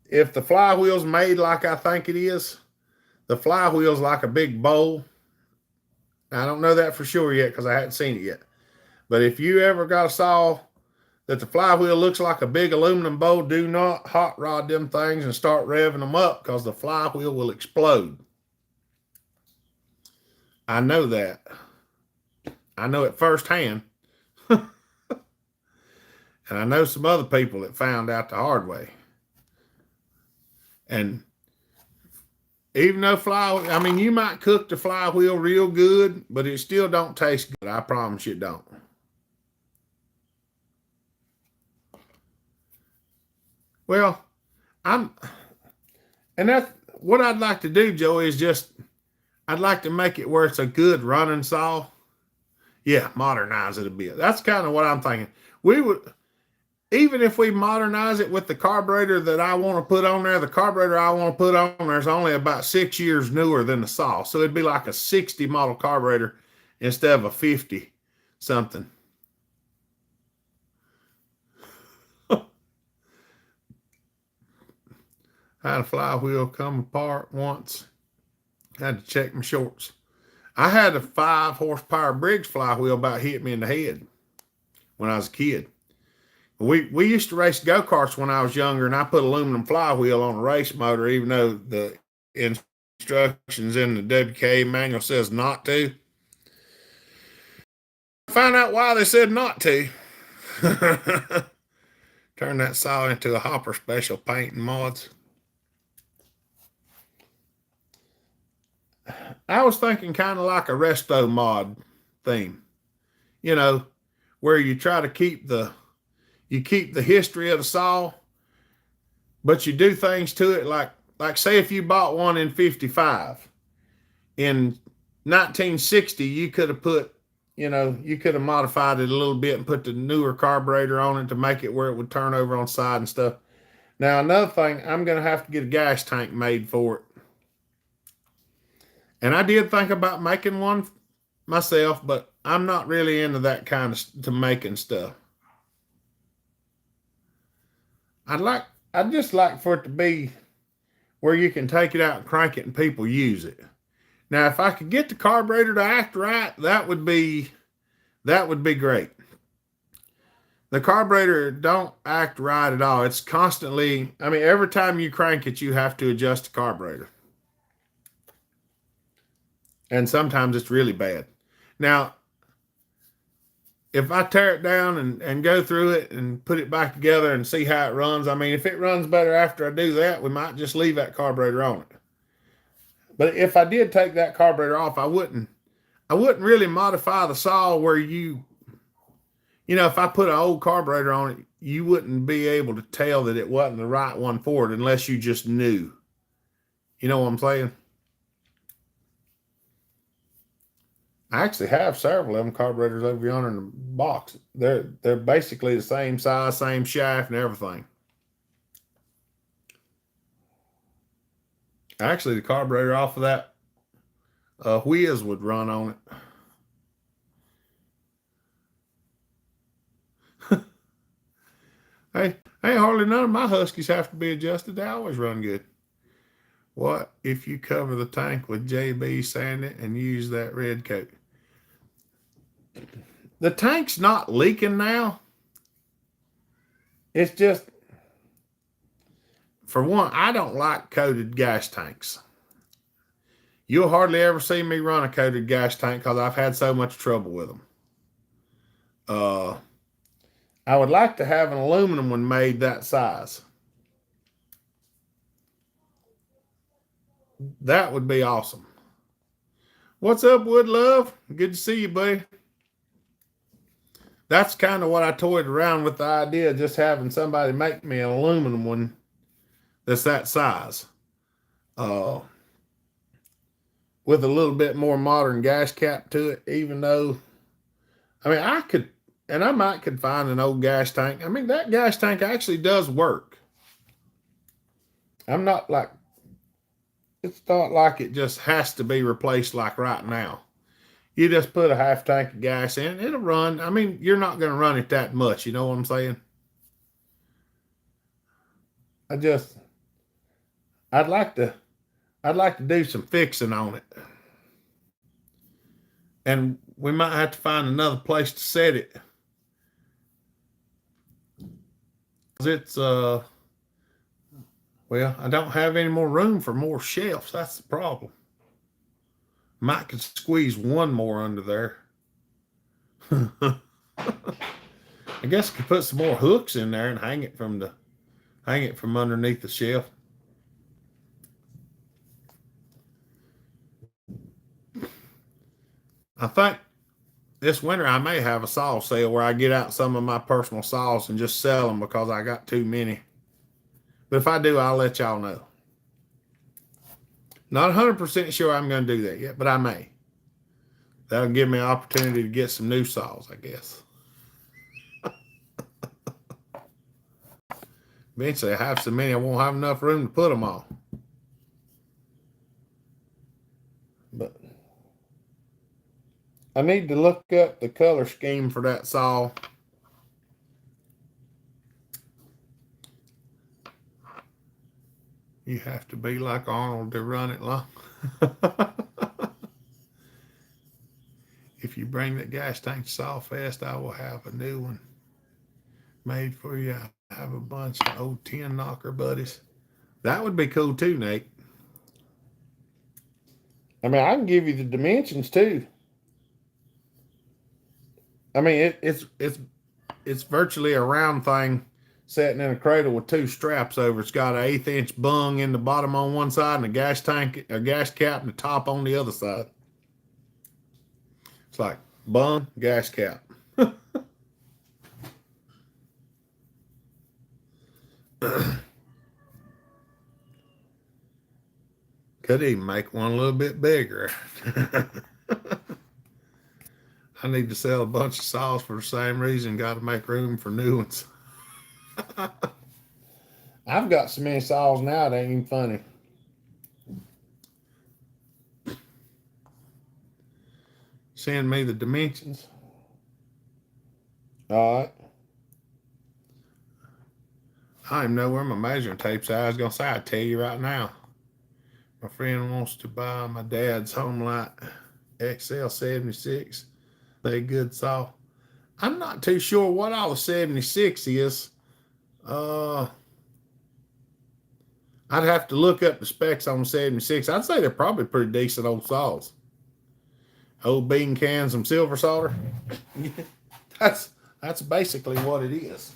if the flywheel's made like I think it is, the flywheel's like a big bowl. I don't know that for sure yet, because I hadn't seen it yet. But if you ever got a saw that the flywheel looks like a big aluminum bowl, do not hot rod them things and start revving them up, because the flywheel will explode. I know that. I know it firsthand. And I know some other people that found out the hard way. And even though I mean, you might cook the flywheel real good, but it still don't taste good. I promise you it don't. Well, and that's what I'd like to do, Joey, is just, I'd like to make it where it's a good running saw. Yeah, modernize it a bit. That's kind of what I'm thinking. We would, even if we modernize it with the carburetor that I want to put on there, the carburetor I want to put on there is only about 6 years newer than the saw. So it'd be like a 60 model carburetor instead of a 50 something. I had a flywheel come apart once. Had to check my shorts. I had a 5 horsepower Briggs flywheel about hit me in the head when I was a kid. We used to race go-karts when I was younger, and I put aluminum flywheel on a race motor, even though the instructions in the WK manual says not to. Find out why they said not to. Turn that saw into a hopper special paint and mods. I was thinking kind of like a Resto-mod theme, you know, where you try to keep the history of the saw, but you do things to it like say if you bought one in 55. In 1960, you could have put, you could have modified it a little bit and put the newer carburetor on it to make it where it would turn over on side and stuff. Now, another thing, I'm going to have to get a gas tank made for it. And I did think about making one myself, but I'm not really into that kind of to making stuff. I'd just like for it to be where you can take it out and crank it and people use it. Now, if I could get the carburetor to act right, that would be great. The carburetor don't act right at all. It's constantly, I mean, every time you crank it, you have to adjust the carburetor. And sometimes it's really bad. Now, if I tear it down and go through it and put it back together and see how it runs, I mean, if it runs better after I do that, we might just leave that carburetor on it. But if I did take that carburetor off, I wouldn't really modify the saw where you you know, if I put an old carburetor on it, you wouldn't be able to tell that it wasn't the right one for it unless you just knew. You know what I'm saying? I actually have several of them carburetors over yonder in the box. They're basically the same size, same shaft, and everything. Actually, the carburetor off of that Whiz would run on it. Hey, hardly none of my Huskies have to be adjusted. They always run good. What if you cover the tank with JB, sand it, and use that red coat? The tank's not leaking now. It's just, for one, I don't like coated gas tanks. You'll hardly ever see me run a coated gas tank because I've had so much trouble with them. I would like to have an aluminum one made that size. That would be awesome. What's up, Wood Love? Good to see you, buddy. That's kind of what I toyed around with, the idea of just having somebody make me an aluminum one that's that size. With a little bit more modern gas cap to it, even though, I mean, I could, and I might could find an old gas tank. I mean, that gas tank actually does work. I'm not like, it's not like it just has to be replaced like right now. You just put a half tank of gas in, it'll run. I mean, you're not going to run it that much. You know what I'm saying? I'd like to do some fixing on it. And we might have to find another place to set it. It's, well, I don't have any more room for more shelves. That's the problem. Might could squeeze one more under there. I guess I could put some more hooks in there and hang it from underneath the shelf. I think this winter I may have a saw sale where I get out some of my personal saws and just sell them because I got too many. But if I do, I'll let y'all know. Not 100% sure I'm going to do that yet, but I may. That'll give me an opportunity to get some new saws, I guess. Eventually, I have so many I won't have enough room to put them on. But I need to look up the color scheme for that saw. You have to be like Arnold to run it long. If you bring that gas tank to Sawfest, I will have a new one made for you. I have a bunch of old tin knocker buddies. That would be cool too, Nate. I mean, I can give you the dimensions too. I mean, it's virtually a round thing sitting in a cradle with two straps over. It's got an 1/8 inch bung in the bottom on one side and a gas tank, a gas cap, and the top on the other side. It's like bung, gas cap. Could even make one a little bit bigger. I need to sell a bunch of saws for the same reason. Got to make room for new ones. I've got so many saws now, it ain't even funny. Send me the dimensions. All right. I don't even know where my measuring tape's at. I was going to say, I'd tell you right now. My friend wants to buy my dad's Homelight XL76. They a good saw. I'm not too sure what all the 76 is. I'd have to look up the specs on the 76. I'd say they're probably pretty decent old saws. Old bean cans, some silver solder. That's basically what it is.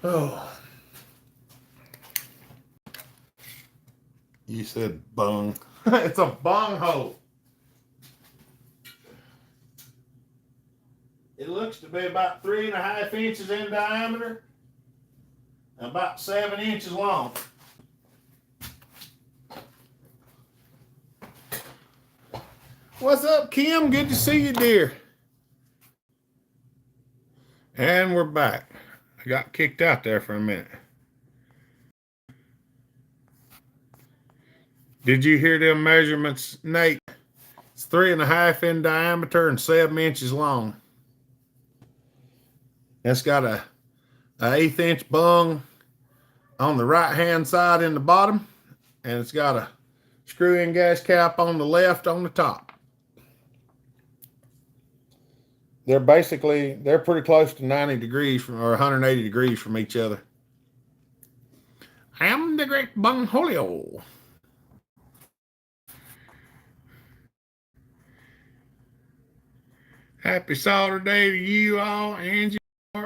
Oh. You said bung. It's a bung hole. It looks to be about 3.5 inches in diameter and about 7 inches long. What's up, Kim? Good to see you, dear. And we're back. I got kicked out there for a minute. Did you hear them measurements, Nate? It's 3.5 in diameter and 7 inches long. It's got a 1/8 inch bung on the right hand side in the bottom, and it's got a screw-in gas cap on the left on the top. They're pretty close to 90 degrees or 180 degrees from each other. I am the great Bungholio. Happy Sawturday to you all. Angie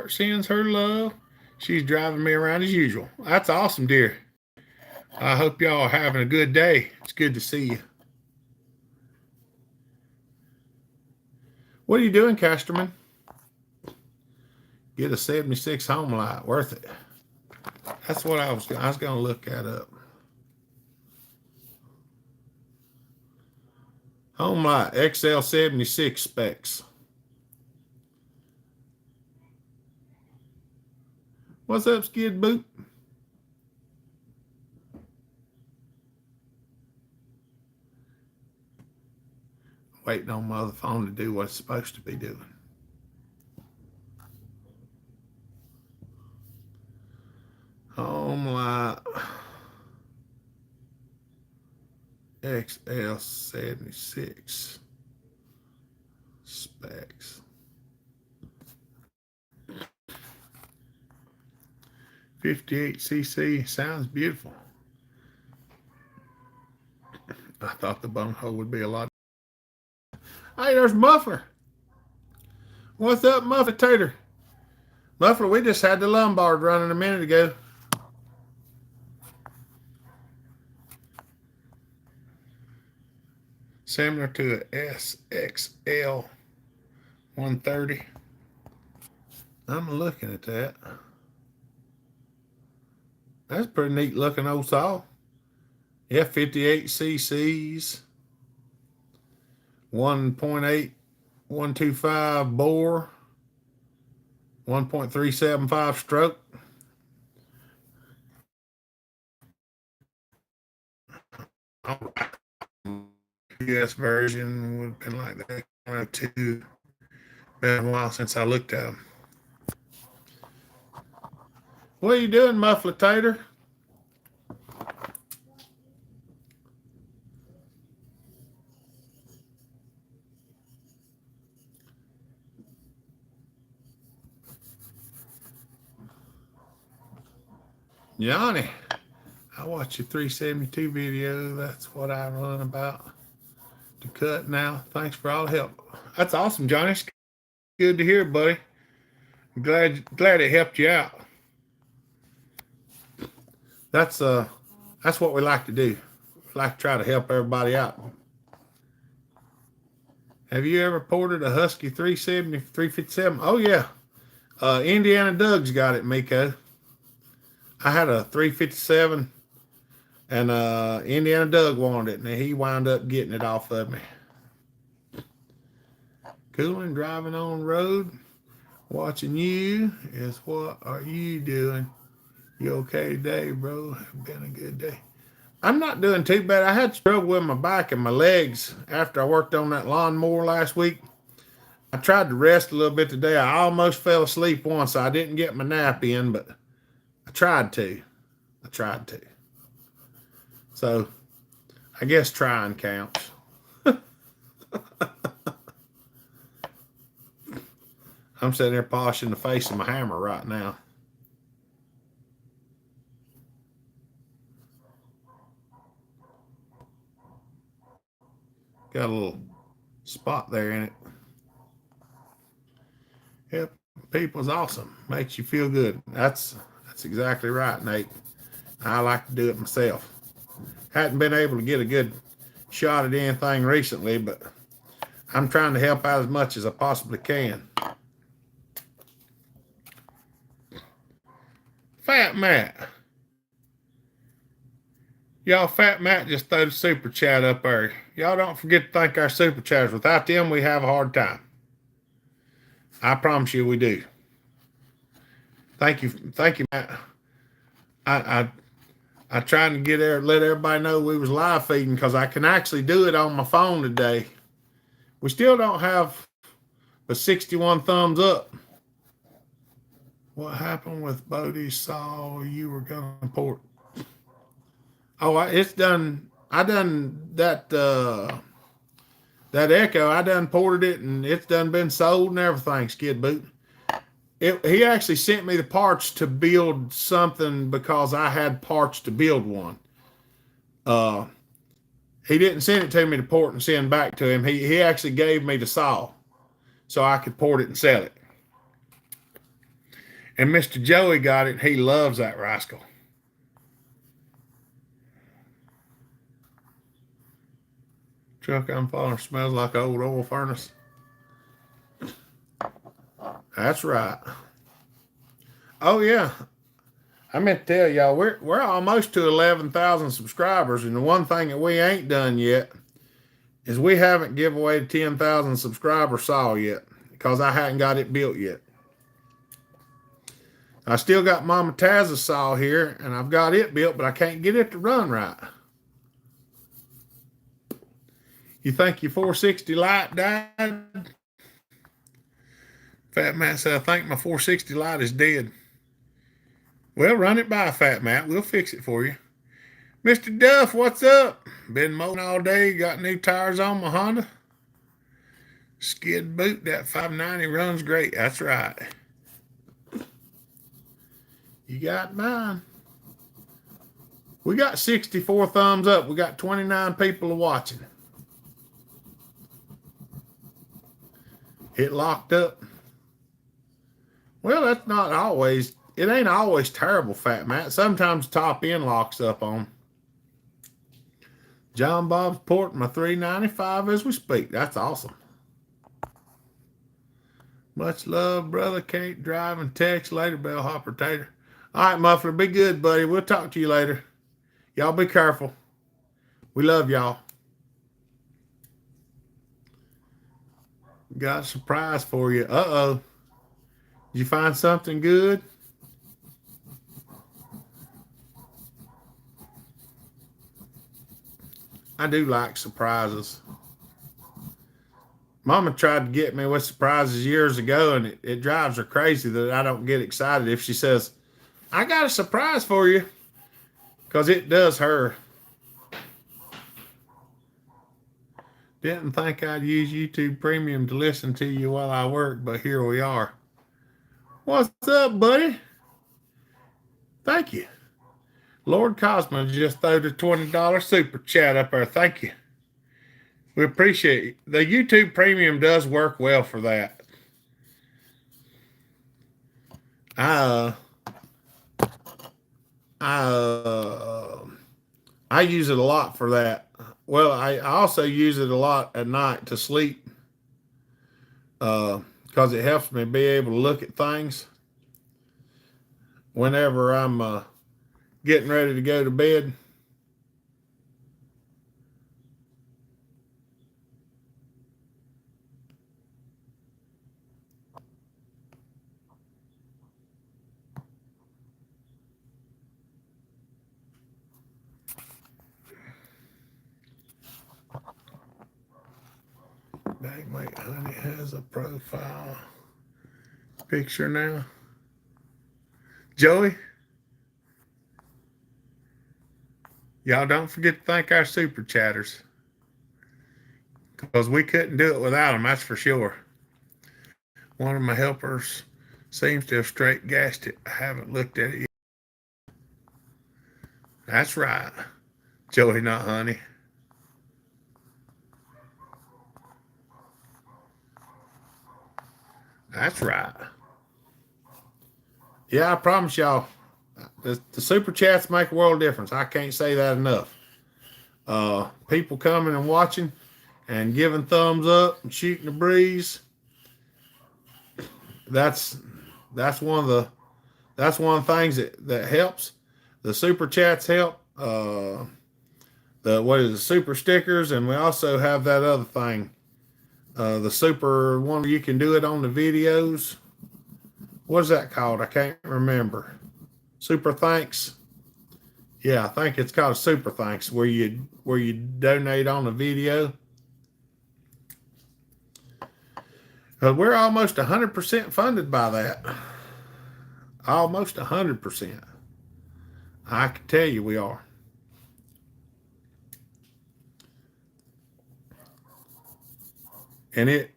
sends her love. She's driving me around as usual. That's awesome, dear. I hope y'all are having a good day. It's good to see you. What are you doing, Casterman? Get a 76 home light. Worth it. That's what I was going to look that up. Home light XL76 specs. What's up, Skid Boot? Waiting on my other phone to do what it's supposed to be doing. Home light XL76 specs. 58cc sounds beautiful. I thought the bunghole would be a lot. Hey, there's Muffler. What's up, Muffler Tater? Muffler, we just had the Lombard running a minute ago. Similar to a SXL 130. I'm looking at that. That's a pretty neat looking old saw. Yeah, 58 cc's. 1.8, 125 bore. 1.375 stroke. US version would have been like that. Been a while since I looked at them. What are you doing, Muffler Tater? Yanni, I watched your 372 video. That's what I run about to cut now. Thanks for all the help. That's awesome, Johnny. It's good to hear, buddy. I'm glad it helped you out. That's what we like to do. We like to try to help everybody out. Have you ever ported a Husky 370, 357? Oh yeah. Indiana Doug's got it, Miko. I had a 357 and Indiana Doug wanted it, and he wound up getting it off of me. Cooling, driving on the road, watching you is what are you doing? You okay today, bro? Been a good day. I'm not doing too bad. I had trouble with my back and my legs after I worked on that lawnmower last week. I tried to rest a little bit today. I almost fell asleep once. I didn't get my nap in, but I tried to. So I guess trying counts. I'm sitting there polishing the face of my hammer right now. Got a little spot there in it. Yep, people's awesome. Makes you feel good. That's exactly right, Nate. I like to do it myself. Hadn't been able to get a good shot at anything recently, but I'm trying to help out as much as I possibly can. Fat Matt. Y'all, Fat Matt just threw the super chat up there. Y'all don't forget to thank our super chatters. Without them, we have a hard time. I promise you we do. Thank you, Matt. I tried to get there, let everybody know we was live feeding because I can actually do it on my phone today. We still don't have a 61 thumbs up. What happened with Bodie saw you were going to port? Oh, it's done. I done that that Echo. I done ported it and it's done been sold and everything, Skid Boot. He actually sent me the parts to build something because I had parts to build one. He didn't send it to me to port and send back to him. He actually gave me the saw so I could port it and sell it. And Mr. Joey got it. He loves that rascal. Truck I'm following smells like an old oil furnace. That's right. Oh yeah. I meant to tell y'all, we're almost to 11,000 subscribers, and the one thing that we ain't done yet is we haven't given away the 10,000 subscriber saw yet because I hadn't got it built yet. I still got Mama Taz's saw here, and I've got it built, but I can't get it to run right. You think your 460 light died? Fat Matt said, I think my 460 light is dead. Well, run it by, Fat Matt. We'll fix it for you. Mr. Duff, what's up? Been mowing all day. Got new tires on my Honda. Skid Boot, that 590 runs great. That's right. You got mine. We got 64 thumbs up. We got 29 people watching. It locked up. Well, that's not always, it ain't always terrible, Fat Matt. Sometimes the top end locks up on. John Bob's porting my 395 as we speak. That's awesome. Much love, brother. Can't drive and text later, Bellhopper Tater. All right, Muffler, be good, buddy. We'll talk to you later. Y'all be careful. We love y'all. Got a surprise for you. Uh-oh. Did you find something good? I do like surprises. Mama tried to get me with surprises years ago, and it drives her crazy that I don't get excited if she says, I got a surprise for you, because it does her. Didn't think I'd use YouTube Premium to listen to you while I work, but here we are. What's up, buddy? Thank you. Lord Cosmo just threw the $20 super chat up there. Thank you. We appreciate it. The YouTube Premium does work well for that. I use it a lot for that. Well, I also use it a lot at night to sleep because it helps me be able to look at things whenever I'm getting ready to go to bed. Wait, honey has a profile picture now. Joey, y'all don't forget to thank our super chatters because we couldn't do it without them, that's for sure. One of my helpers seems to have straight gassed it. I haven't looked at it yet. That's right. Joey, not honey. That's right. Yeah, I promise y'all, the super chats make a world of difference. I can't say that enough. people coming and watching and giving thumbs up and shooting the breeze. That's one of the things that helps. The super chats help. The super stickers, and we also have that other thing, the super one where you can do it on the videos. What is that called? I can't remember. Super thanks. Yeah, I think it's called super thanks, where you donate on the video. We're almost 100% funded by that. Almost 100%. I can tell you we are. And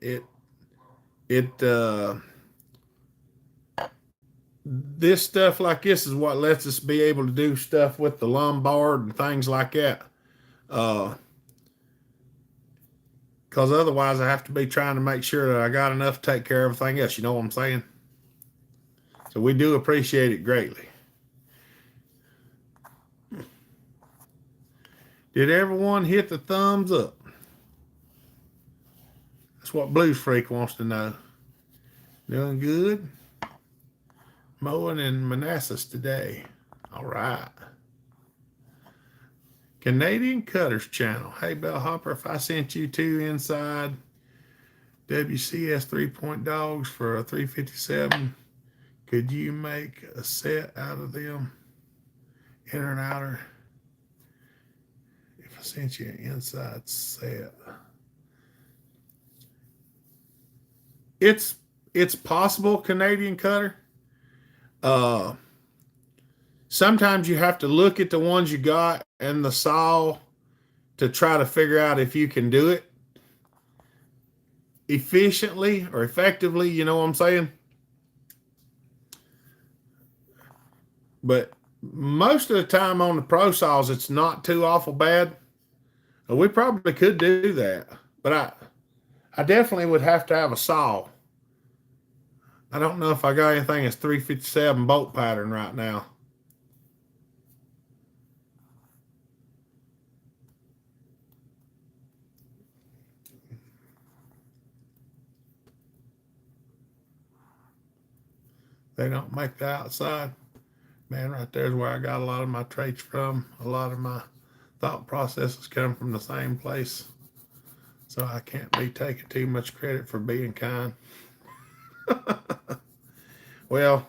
this stuff like this is what lets us be able to do stuff with the Lombard and things like that. Because otherwise I have to be trying to make sure that I got enough to take care of everything else. You know what I'm saying? So we do appreciate it greatly. Did everyone hit the thumbs up? That's what Blues Freak wants to know. Doing good? Mowing in Manassas today. All right. Canadian Cutters channel. Hey, Bellhopper, if I sent you 2 inside WCS 3-point dogs for a 357, could you make a set out of them? Inner and outer. If I sent you an inside set. It's possible, Canadian Cutter. Sometimes you have to look at the ones you got and the saw to try to figure out if you can do it efficiently or effectively, you know what I'm saying? But most of the time on the Pro Saws, it's not too awful bad. We probably could do that, but I definitely would have to have a saw. I don't know if I got anything that's 357 bolt pattern right now. They don't make the outside. Man, right there's where I got a lot of my traits from. A lot of my thought processes come from the same place. So I can't be taking too much credit for being kind. Well,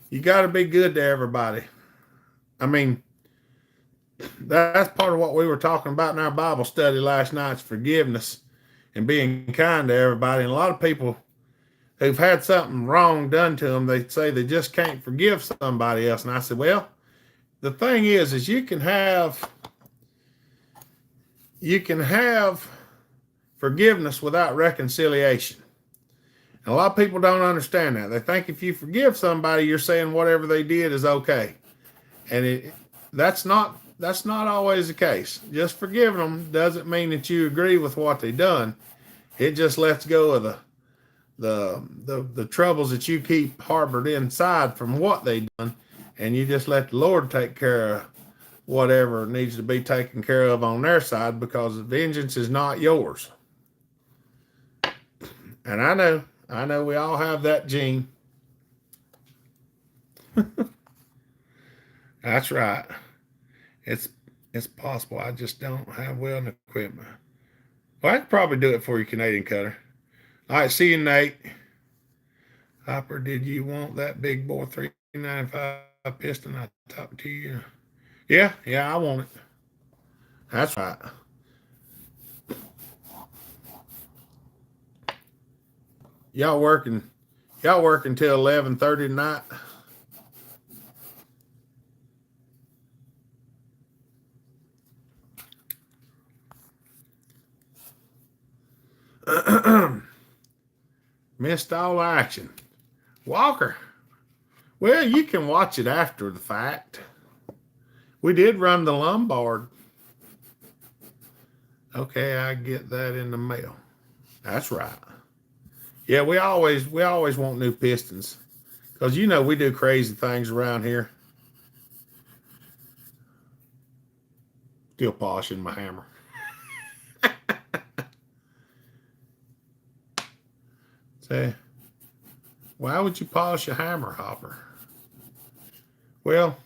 you got to be good to everybody. I mean, that's part of what we were talking about in our Bible study last night's forgiveness and being kind to everybody. And a lot of people who've had something wrong done to them, they say they just can't forgive somebody else. And I said, well, the thing is you can have forgiveness without reconciliation. And a lot of people don't understand that. They think if you forgive somebody, you're saying whatever they did is okay. And that's not always the case. Just forgiving them doesn't mean that you agree with what they done. It just lets go of the troubles that you keep harbored inside from what they done, and you just let the Lord take care of whatever needs to be taken care of on their side, because vengeance is not yours. And I know we all have that gene. That's right. It's possible. I just don't have welding equipment. Well, I could probably do it for you, Canadian Cutter. All right, see you, Nate. Hopper, did you want that big bore 395 piston I talked to you? Yeah, I want it. That's right. Y'all working till 11:30 tonight? Missed all action. Walker. Well, you can watch it after the fact. We did run the Lombard. Okay, I get that in the mail. That's right. Yeah, we always want new pistons, because you know we do crazy things around here. Still polishing my hammer. Say, why would you polish a hammer, Hopper? Well,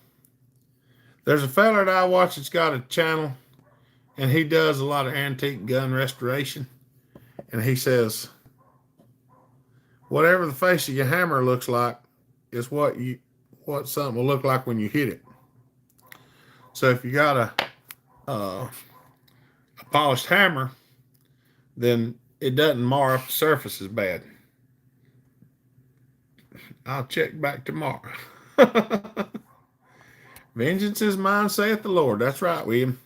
there's a fella that I watch that's got a channel, and he does a lot of antique gun restoration. And he says, whatever the face of your hammer looks like is what something will look like when you hit it. So if you got a polished hammer, then it doesn't mar up the surface as bad. I'll check back tomorrow. Vengeance is mine, saith the Lord. That's right, William.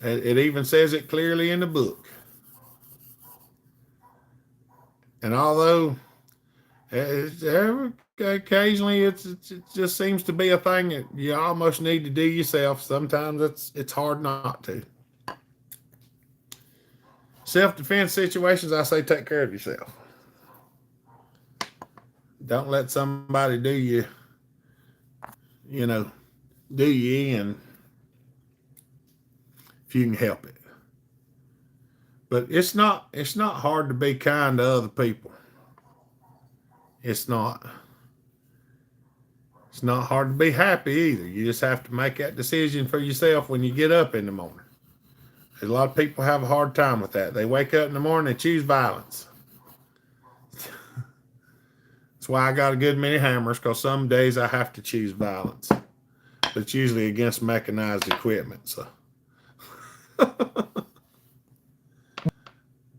It even says it clearly in the book. And although occasionally it just seems to be a thing that you almost need to do yourself, sometimes it's hard not to. Self-defense situations, I say take care of yourself. Don't let somebody do you in if you can help it. But it's not hard to be kind to other people. It's not hard to be happy either. You just have to make that decision for yourself when you get up in the morning. A lot of people have a hard time with that. They wake up in the morning, they choose violence. That's why I got a good many hammers, because some days I have to choose violence. But it's usually against mechanized equipment. So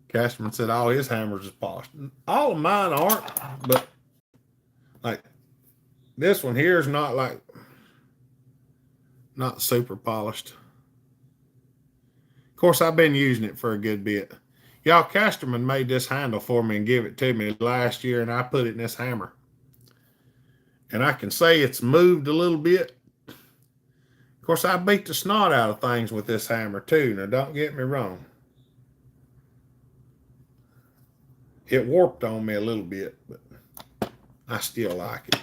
Cashman said all his hammers is polished. All of mine aren't, but like this one here is not super polished. Of course, I've been using it for a good bit. Y'all, Casterman made this handle for me and gave it to me last year, and I put it in this hammer. And I can say it's moved a little bit. Of course, I beat the snot out of things with this hammer too. Now, don't get me wrong. It warped on me a little bit, but I still like it.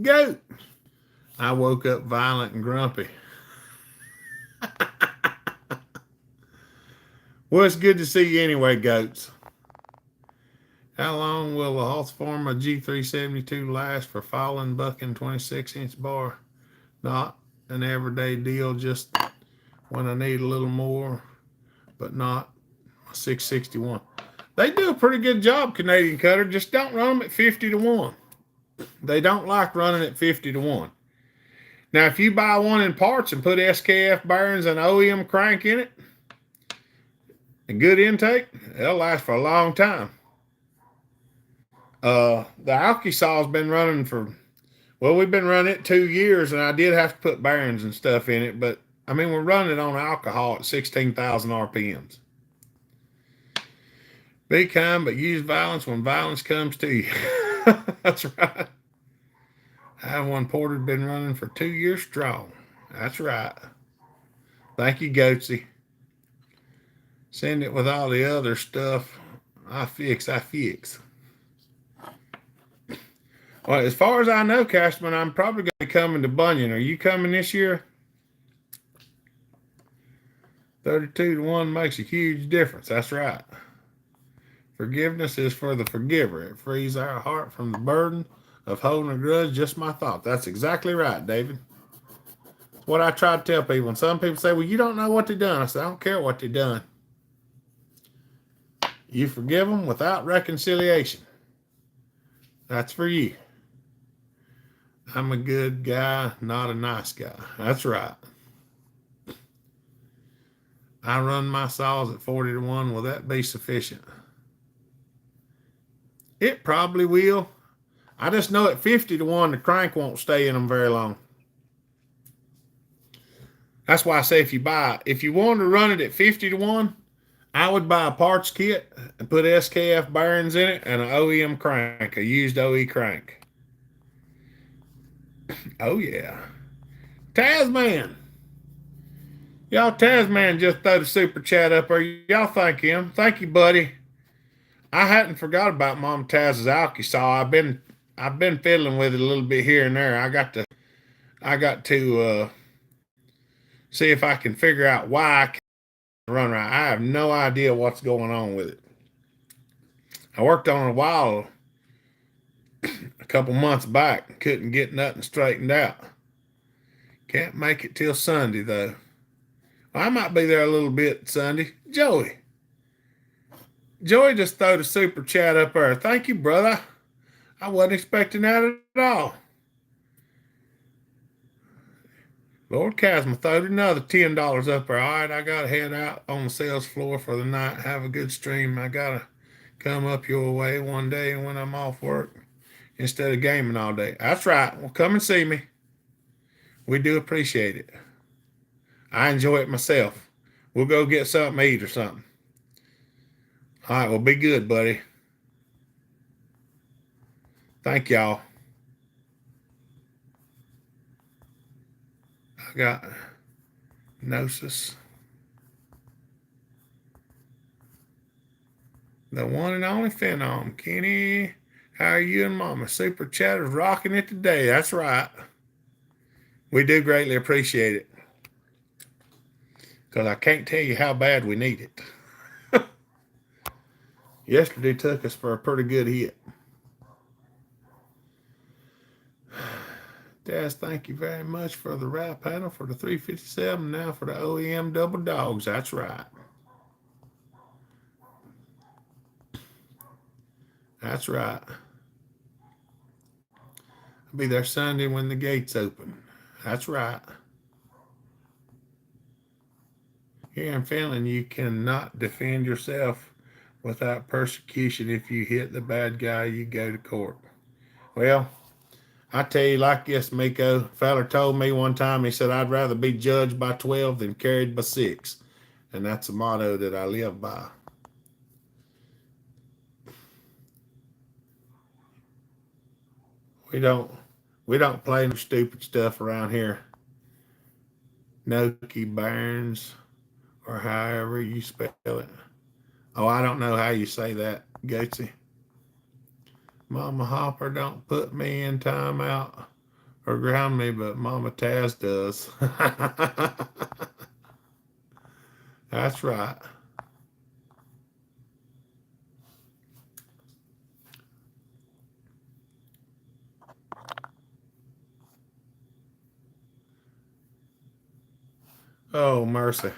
Goat. I woke up violent and grumpy. Well, it's good to see you anyway, Goats. How long will the Hawthorne G372 last for falling bucking 26-inch bar? Not an everyday deal, just when I need a little more, but not 661. They do a pretty good job, Canadian Cutter. Just don't run them at 50-1. They don't like running at 50-1. Now, if you buy one in parts and put SKF bearings and OEM crank in it, and good intake, they'll last for a long time. The Alki saw's been running we've been running it 2 years, and I did have to put bearings and stuff in it, but I mean, we're running it on alcohol at 16,000 RPMs. Be kind, but use violence when violence comes to you. That's right. I have one Porter been running for 2 years strong. That's right. Thank you, Goatsy. Send it with all the other stuff. I fix. Well, as far as I know, Cashman, I'm probably going to be coming to Bunyan. Are you coming this year? 32-1 makes a huge difference. That's right. Forgiveness is for the forgiver. It frees our heart from the burden of holding a grudge. Just my thought. That's exactly right, David. It's what I try to tell people. And some people say, well, you don't know what they've done. I said, I don't care what they've done. You forgive them without reconciliation. That's for you. I'm a good guy, not a nice guy. That's right. I run my saws at 40-1. Will that be sufficient? It probably will. I just know at 50-1, the crank won't stay in them very long. That's why I say if you want to run it at 50-1, I would buy a parts kit and put SKF bearings in it and an OEM crank, a used OE crank. Oh, yeah. Tasman. Y'all, Tasman just threw the super chat up there. Y'all thank him. Thank you, buddy. I hadn't forgot about Mom Taz's alky saw. I've been fiddling with it a little bit here and there. I got to I got to see if I can figure out why I can't run right. I have no idea what's going on with it. I worked on it a while, a couple months back, couldn't get nothing straightened out. Can't make it till Sunday, though. I might be there a little bit Sunday. Joey just throwed a super chat up there. Thank you, brother. I wasn't expecting that at all. Lord Casma throwed another $10 up there. All right, I got to head out on the sales floor for the night. Have a good stream. I got to come up your way one day when I'm off work instead of gaming all day. That's right. Well, come and see me. We do appreciate it. I enjoy it myself. We'll go get something to eat or something. All right, well, be good, buddy. Thank y'all. I got Gnosis. The one and only Phenom. Kenny, how are you and Mama? Super Chatter's rocking it today. That's right. We do greatly appreciate it. Because I can't tell you how bad we need it. Yesterday took us for a pretty good hit. Daz, thank you very much for the wrap panel for the 357. Now for the OEM double dogs. That's right. That's right. I'll be there Sunday when the gates open. That's right. Here in Finland, you cannot defend yourself without persecution. If you hit the bad guy, you go to court. Well, I tell you like this, Miko. A fella told me one time, he said, I'd rather be judged by 12 than carried by 6. And that's a motto that I live by. We don't play no stupid stuff around here. Noki Burns, or however you spell it. Oh, I don't know how you say that, Gatesy. Mama Hopper don't put me in timeout or ground me, but Mama Taz does. That's right. Oh, mercy.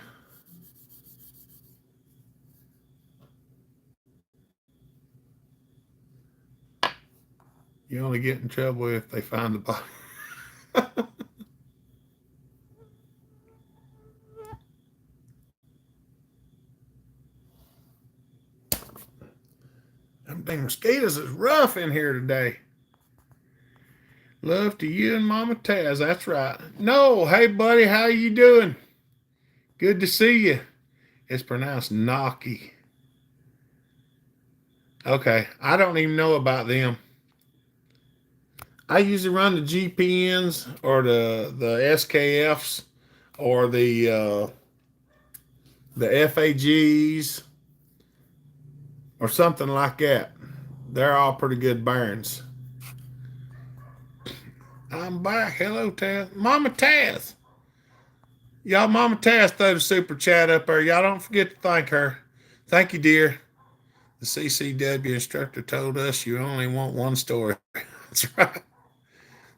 You only get in trouble if they find the body. Them dang mosquitoes is rough in here today. Love to you and Mama Taz. That's right. No, hey, buddy, how you doing? Good to see you. It's pronounced Noki. Okay, I don't even know about them. I usually run the GPNs or the SKFs or the FAGs or something like that. They're all pretty good burns. I'm back. Hello, Taz. Mama Taz. Y'all, Mama Taz threw the super chat up there. Y'all don't forget to thank her. Thank you, dear. The CCW instructor told us you only want one story. That's right.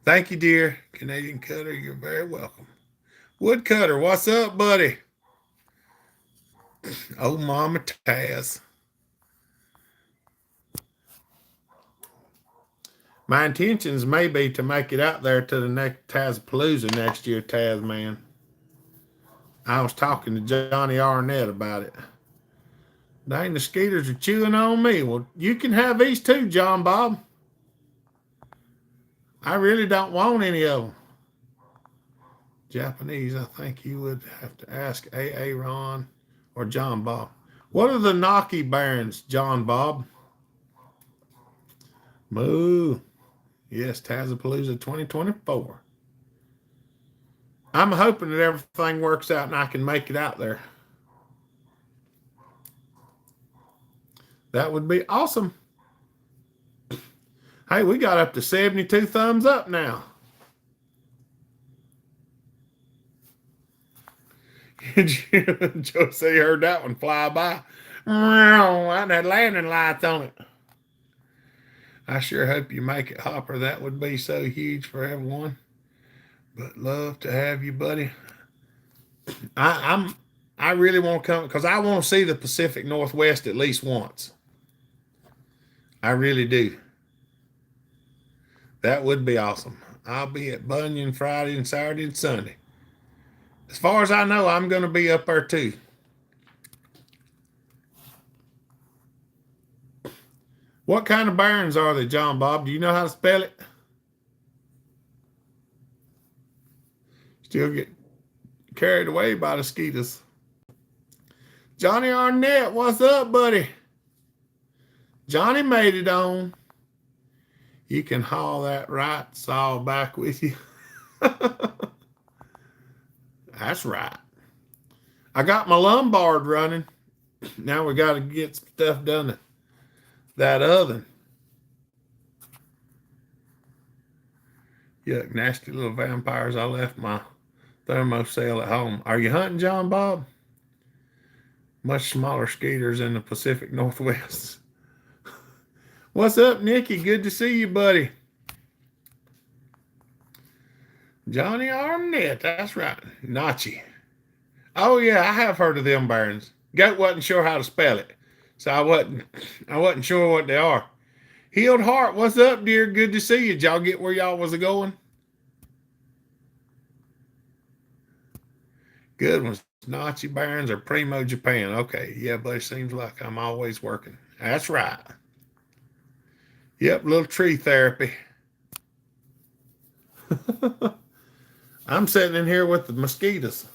Thank you, dear. Canadian Cutter, you're very welcome. Woodcutter, what's up, buddy? Oh, Mama Taz. My intentions may be to make it out there to the next Tazpalooza next year, Taz, man. I was talking to Johnny Arnett about it. Dang, the skeeters are chewing on me. Well, you can have these too, John Bob. I really don't want any of them. Japanese, I think you would have to ask A.A. Ron or John Bob. What are the Noki Barons, John Bob? Moo. Yes, Tazapalooza 2024. I'm hoping that everything works out and I can make it out there. That would be awesome. Hey, we got up to 72 thumbs up now. Joe said he heard that one fly by. That had landing lights on it. I sure hope you make it, Hopper. That would be so huge for everyone. But love to have you, buddy. I really want to come because I want to see the Pacific Northwest at least once. I really do. That would be awesome. I'll be at Bunyan Friday and Saturday and Sunday. As far as I know, I'm going to be up there too. What kind of barons are they, John Bob? Do you know how to spell it? Still get carried away by the skeeters. Johnny Arnett, what's up, buddy? Johnny made it on. You can haul that right saw back with you. That's right. I got my Lombard running. Now we got to get some stuff done to that oven. Yuck, nasty little vampires. I left my thermocell at home. Are you hunting, John Bob? Much smaller skeeters in the Pacific Northwest. What's up, Nikki? Good to see you, buddy. Johnny Arnett, that's right. Nachi. Oh yeah, I have heard of them barons. Goat wasn't sure how to spell it, so I wasn't sure what they are. Healed Heart, what's up, dear? Good to see you. Did y'all get where y'all was going? Good ones. Nachi barons or Primo Japan. Okay, yeah, but it seems like I'm always working. That's right. Yep, little tree therapy. I'm sitting in here with the mosquitoes.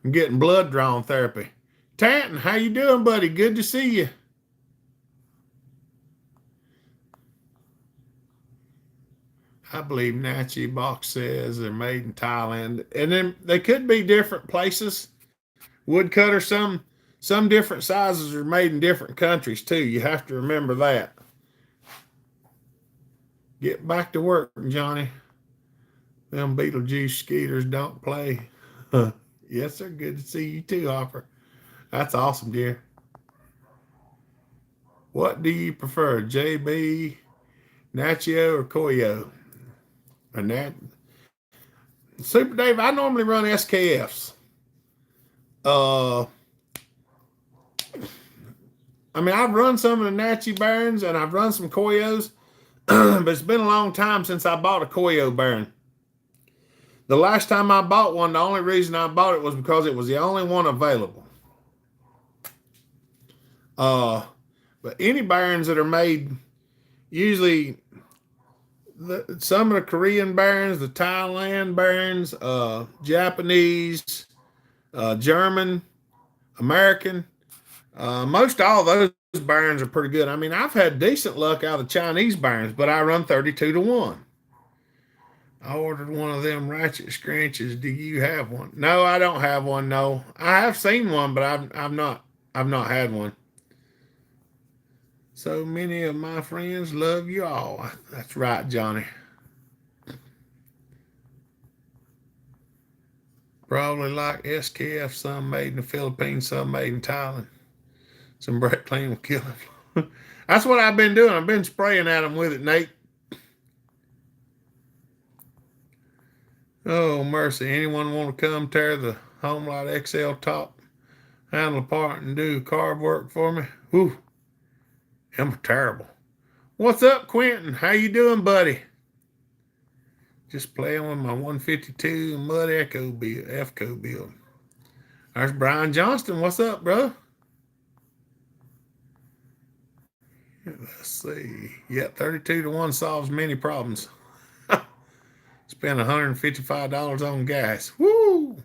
I'm getting blood drawn therapy. Tanton, how you doing, buddy? Good to see you. I believe Nachi box says they're made in Thailand. And then they could be different places. Woodcutter, some different sizes are made in different countries too. You have to remember that. Get back to work, Johnny. Them Beetlejuice skeeters don't play. Yes, sir. Good to see you too, Hopper. That's awesome, dear. What do you prefer, JB, Nacho, or Koyo? Or Nat? Super Dave, I normally run SKFs. I mean, I've run some of the Nachi barons and I've run some Koyos, but it's been a long time since I bought a Koyo baron. The last time I bought one, the only reason I bought it was because it was the only one available. But any barons that are made, usually some of the Korean barons, the Thailand barons, Japanese, German, American, most all those barons are pretty good. I mean, I've had decent luck out of the Chinese barons, but I run 32-1. I ordered one of them ratchet scrunches. Do you have one? No, I don't have one. No, I have seen one, but I've not had one. So many of my friends love you all. That's right, Johnny. Probably like SKF, some made in the Philippines, some made in Thailand. Some brake clean will kill them. That's what I've been doing. I've been spraying at them with it, Nate. Oh, mercy. Anyone want to come tear the Homelight XL top handle apart and do carb work for me? Whew. I'm terrible. What's up, Quentin? How you doing, buddy? Just playing with my 152 Mud Echo FCO build. There's Brian Johnston. What's up, bro? Let's see. Yep, 32-1 solves many problems. Spent $155 on gas. Woo!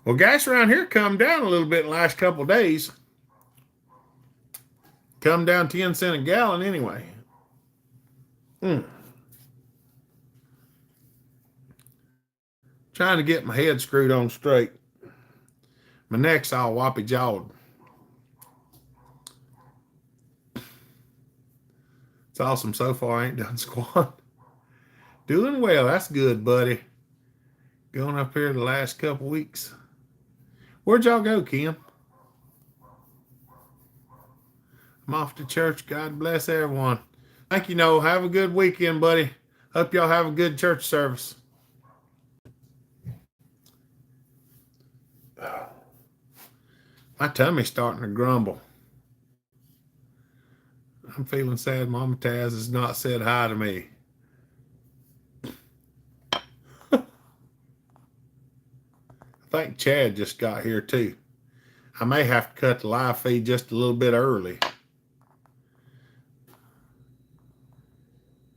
Well, gas around here come down a little bit in the last couple of days. Come down 10 cents a gallon anyway. Trying to get my head screwed on straight. My neck's all whoppy jawed. It's awesome so far. I ain't done squat. Doing well. That's good, buddy. Going up here the last couple weeks. Where'd y'all go, Kim? I'm off to church. God bless everyone. Thank you, Noel. Have a good weekend, buddy. Hope y'all have a good church service. My tummy's starting to grumble. I'm feeling sad Mama Taz has not said hi to me. I think Chad just got here too. I may have to cut the live feed just a little bit early.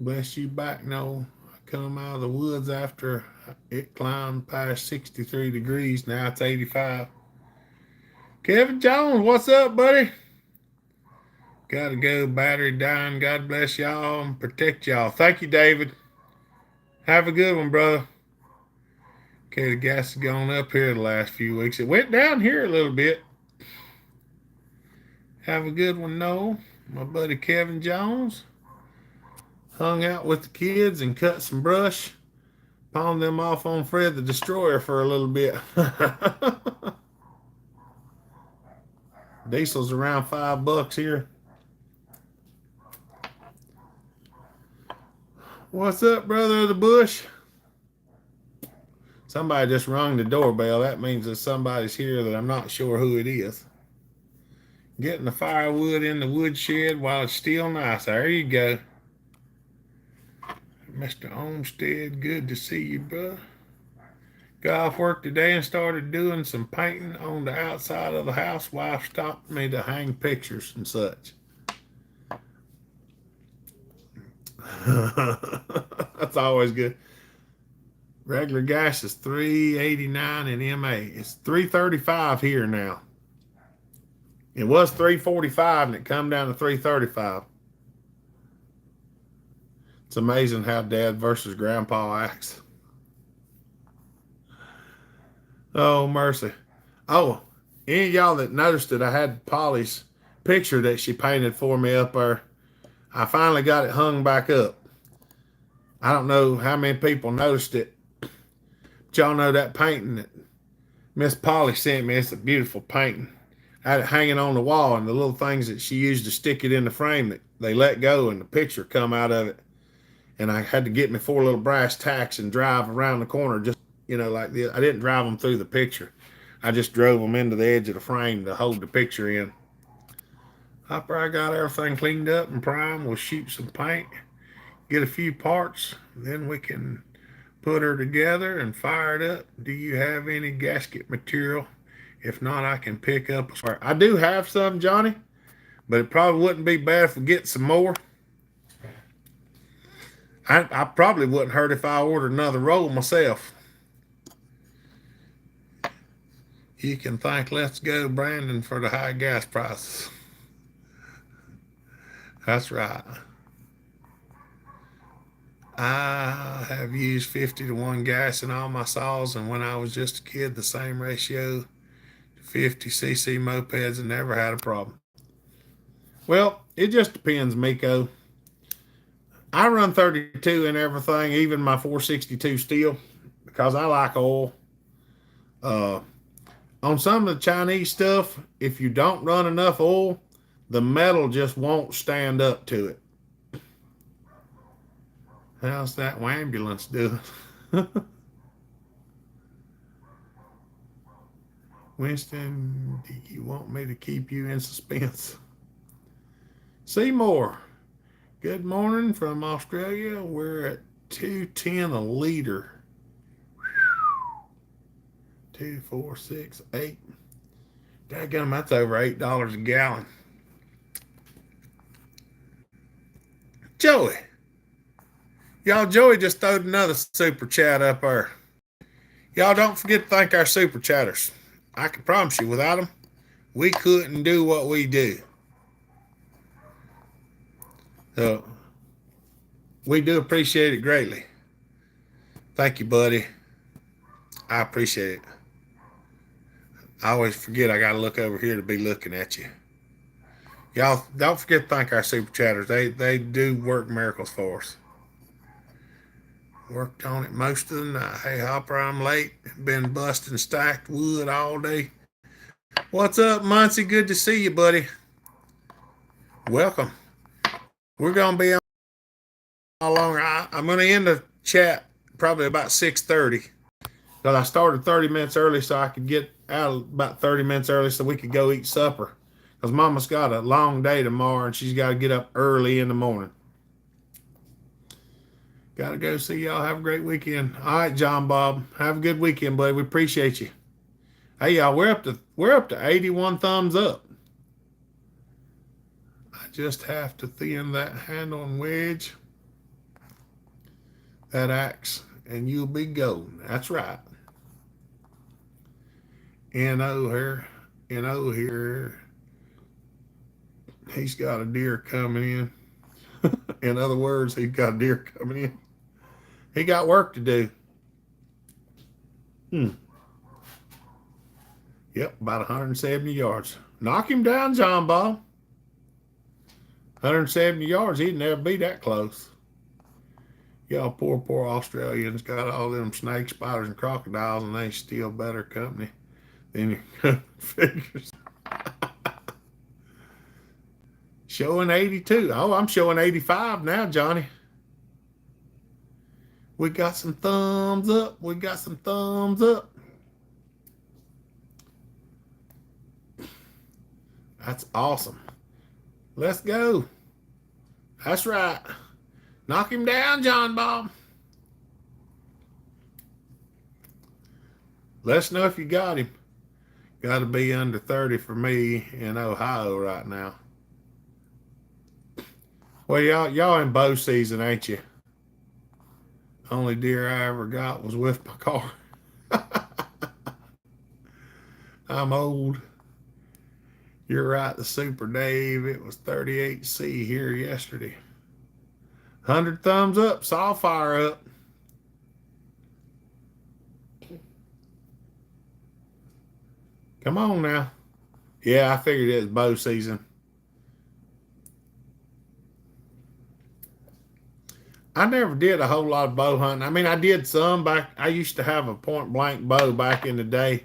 Bless you back, Noel. I come out of the woods after it climbed past 63 degrees. Now it's 85. Kevin Jones, what's up, buddy? Gotta go, battery dying. God bless y'all and protect y'all. Thank you, David. Have a good one, brother. Okay, the gas has gone up here the last few weeks. It went down here a little bit. Have a good one, Noel. My buddy Kevin Jones. Hung out with the kids and cut some brush. Pawned them off on Fred the Destroyer for a little bit. Diesel's around $5 here. What's up, brother of the bush? Somebody just rung the doorbell. That means that somebody's here that I'm not sure who it is. Getting the firewood in the woodshed while it's still nice. There you go. Mr. Olmstead, good to see you, brother. Got off work today and started doing some painting on the outside of the house. Wife stopped me to hang pictures and such. That's always good. Regular gas is $3.89 in MA. It's $3.35 here now. It was $3.45 and it come down to $3.35. It's amazing how Dad versus Grandpa acts. Oh, mercy. Oh, any of y'all that noticed that I had Polly's picture that she painted for me up there, I finally got it hung back up. I don't know how many people noticed it, but y'all know that painting that Miss Polly sent me. It's a beautiful painting. I had it hanging on the wall, and the little things that she used to stick it in the frame, that they let go and the picture come out of it. And I had to get me 4 little brass tacks and drive around the corner, just, like this. I didn't drive them through the picture. I just drove them into the edge of the frame to hold the picture in. After I got everything cleaned up and primed, we'll shoot some paint, get a few parts, then we can put her together and fire it up. Do you have any gasket material? If not, I can pick up a spare. I do have some, Johnny, but it probably wouldn't be bad if we get some more. I probably wouldn't hurt if I ordered another roll myself. You can thank Let's Go Brandon for the high gas prices. That's right. I have used 50-to-1 gas in all my saws, and when I was just a kid, the same ratio to 50cc mopeds, and never had a problem. Well, it just depends, Miko. I run 32 in everything, even my 462 steel, because I like oil. On some of the Chinese stuff, if you don't run enough oil, the metal just won't stand up to it. How's that ambulance doing? Winston, do you want me to keep you in suspense? Seymour. Good morning from Australia. We're at $2.10 a liter. 2, 4, 6, 8. Daggum, that's over $8 a gallon. Joey. Y'all, Joey just throwed another super chat up there. Y'all don't forget to thank our super chatters. I can promise you, without them, we couldn't do what we do. So, we do appreciate it greatly. Thank you, buddy. I appreciate it. I always forget I got to look over here to be looking at you. Y'all, don't forget to thank our super chatters. They do work miracles for us. Worked on it most of the night. Hey, Hopper, I'm late. Been busting stacked wood all day. What's up, Muncie? Good to see you, buddy. Welcome. We're going to be on how long. I'm going to end the chat probably about 6:30. Because I started 30 minutes early so I could get out about 30 minutes early so we could go eat supper. Because Mama's got a long day tomorrow and she's got to get up early in the morning. Got to go see y'all. Have a great weekend. All right, John Bob. Have a good weekend, buddy. We appreciate you. Hey, y'all, we're up to 81 thumbs up. I just have to thin that handle and wedge that axe, and you'll be golden. That's right. N.O. here. N.O. here. He's got a deer coming in. In other words, he's got a deer coming in. He got work to do. Yep, about 170 yards. Knock him down, John Bob. 170 yards, he'd never be that close. Y'all poor Australians got all them snakes, spiders, and crocodiles, and they still better company than your figures. Showing 82. Oh, I'm showing 85 now, Johnny. We got some thumbs up. We got some thumbs up. That's awesome. Let's go. That's right. Knock him down, John Bob. Let us know if you got him. Got to be under 30 for me in Ohio right now. Well, y'all in bow season, ain't you? Only deer I ever got was with my car. I'm old. You're right, the Super Dave. It was 38C here yesterday. 100 thumbs up, saw fire up. Come on now. Yeah, I figured it was bow season. I never did a whole lot of bow hunting. I mean, I did some back. I used to have a point blank bow back in the day.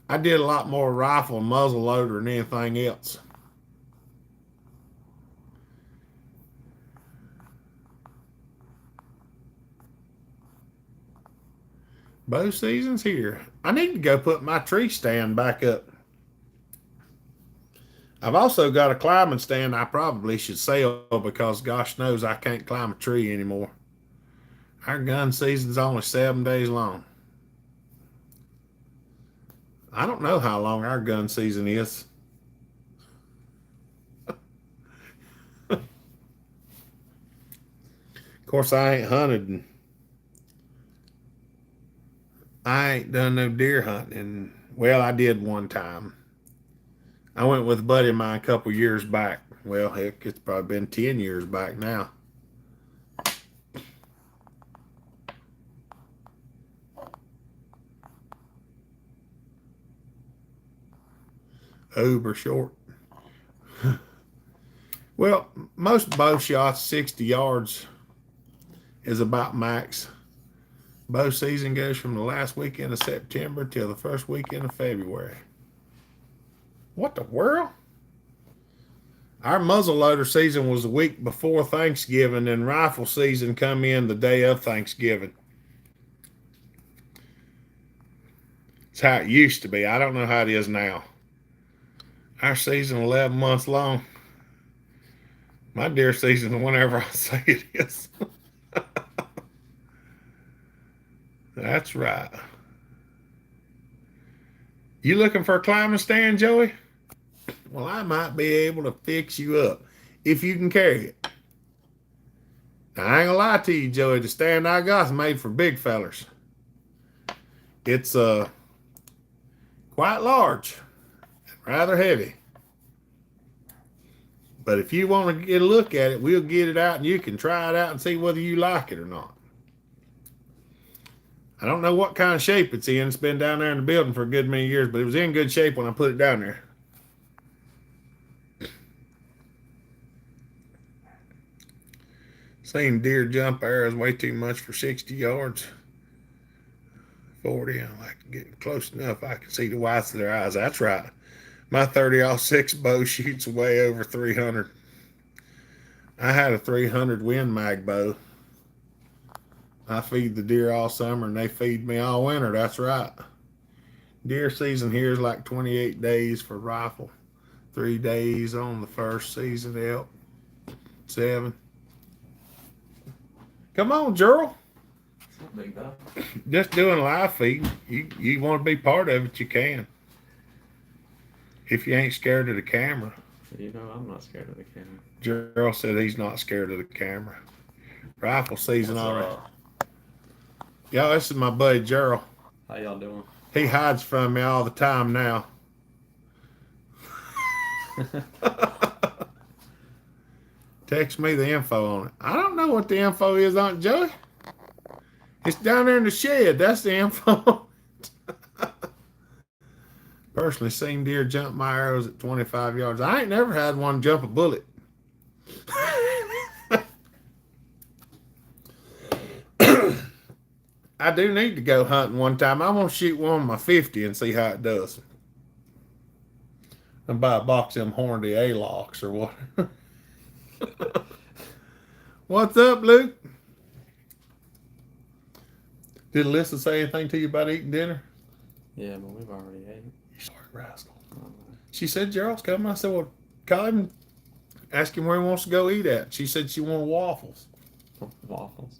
I did a lot more rifle and muzzle loader than anything else. Bow season's here. I need to go put my tree stand back up. I've also got a climbing stand I probably should sell because gosh knows I can't climb a tree anymore. Our gun season's only 7 days long. I don't know how long our gun season is. Of course, I ain't hunted and I ain't done no deer hunting. Well, I did one time. I went with a buddy of mine a couple years back. Well, heck, it's probably been 10 years back now. Uber short. Well, most bow shots, 60 yards is about max. Bow season goes from the last weekend of September till the first weekend of February. What the world? Our muzzleloader season was the week before Thanksgiving, and rifle season come in the day of Thanksgiving. It's how it used to be. I don't know how it is now. Our season 11 months long. My deer season whenever I say it is. That's right. You looking for a climbing stand, Joey? Well, I might be able to fix you up if you can carry it. Now, I ain't gonna lie to you, Joey. The stand I got is made for big fellers. It's quite large and rather heavy. But if you want to get a look at it, we'll get it out and you can try it out and see whether you like it or not. I don't know what kind of shape it's in. It's been down there in the building for a good many years, but it was in good shape when I put it down there. Seen deer jump arrows way too much for 60 yards. 40, I'm like getting close enough I can see the whites of their eyes. That's right. My 30-06 bow shoots way over 300. I had a 300 Win Mag bow. I feed the deer all summer and they feed me all winter. That's right. Deer season here is like 28 days for rifle. 3 days on the first season elk. 7. Come on, Gerald. It's not big though. Just doing live feed. You want to be part of it, you can. If you ain't scared of the camera. You know, I'm not scared of the camera. Gerald said he's not scared of the camera. Rifle season already. Y'all, this is my buddy Gerald. How y'all doing? He hides from me all the time now. Text me the info on it. I don't know what the info is on it, Joey. It's down there in the shed. That's the info. Personally seen deer jump my arrows at 25 yards. I ain't never had one jump a bullet. I do need to go hunting one time. I'm going to shoot one with my 50 and see how it does. And buy a box of them Hornady A-locks or what. What's up, Luke? Did Alyssa say anything to you about eating dinner? Yeah, but we've already ate. You sorry rascal. She said Gerald's coming. I said, well, call him, ask him where he wants to go eat at. She said she wanted waffles. Waffles.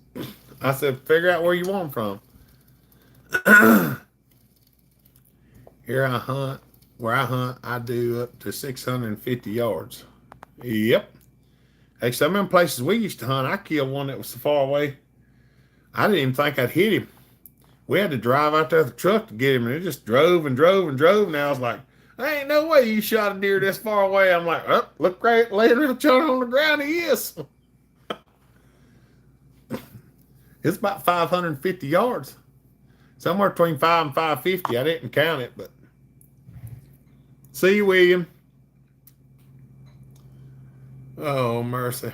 I said, figure out where you want them from. Here I hunt. Where I hunt, I do up to 650 yards. Yep. Hey, some of them places we used to hunt, I killed one that was so far away. I didn't even think I'd hit him. We had to drive out there with the truck to get him, and it just drove and drove and drove. And I was like, there ain't no way you shot a deer this far away. I'm like, oh, look right, laying there on the ground. He is. It's about 550 yards. Somewhere between 5 and 550. I didn't count it, but. See you, William. Oh, mercy.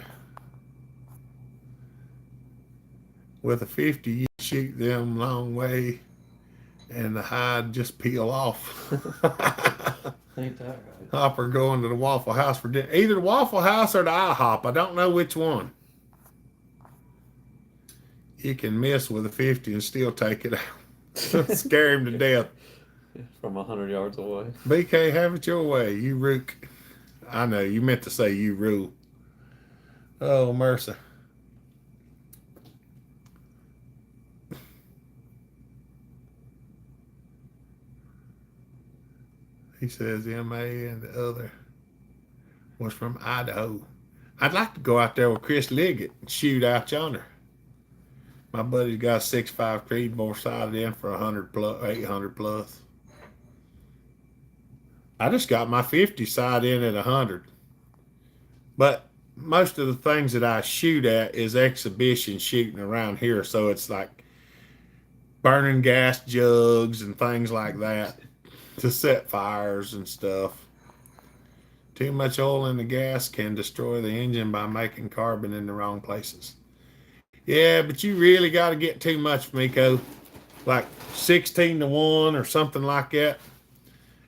With a 50, you shoot them long way, and the hide just peel off. Ain't that right? Hopper going to the Waffle House for dinner. Either the Waffle House or the IHOP. I don't know which one. You can miss with a 50 and still take it out. Scare him to death. From 100 yards away. BK, have it your way. You rook. I know, you meant to say you rule. Oh, mercy. He says MA and the other was from Idaho. I'd like to go out there with Chris Liggett and shoot out yonder. My buddy's got a 6.5 Creedmoor sighted in for 100 plus, 800 plus. I just got my 50 sighted in at 100. But most of the things that I shoot at is exhibition shooting around here. So it's like burning gas jugs and things like that to set fires and stuff. Too much oil in the gas can destroy the engine by making carbon in the wrong places. Yeah, but you really got to get too much, Miko. Like 16-1 or something like that.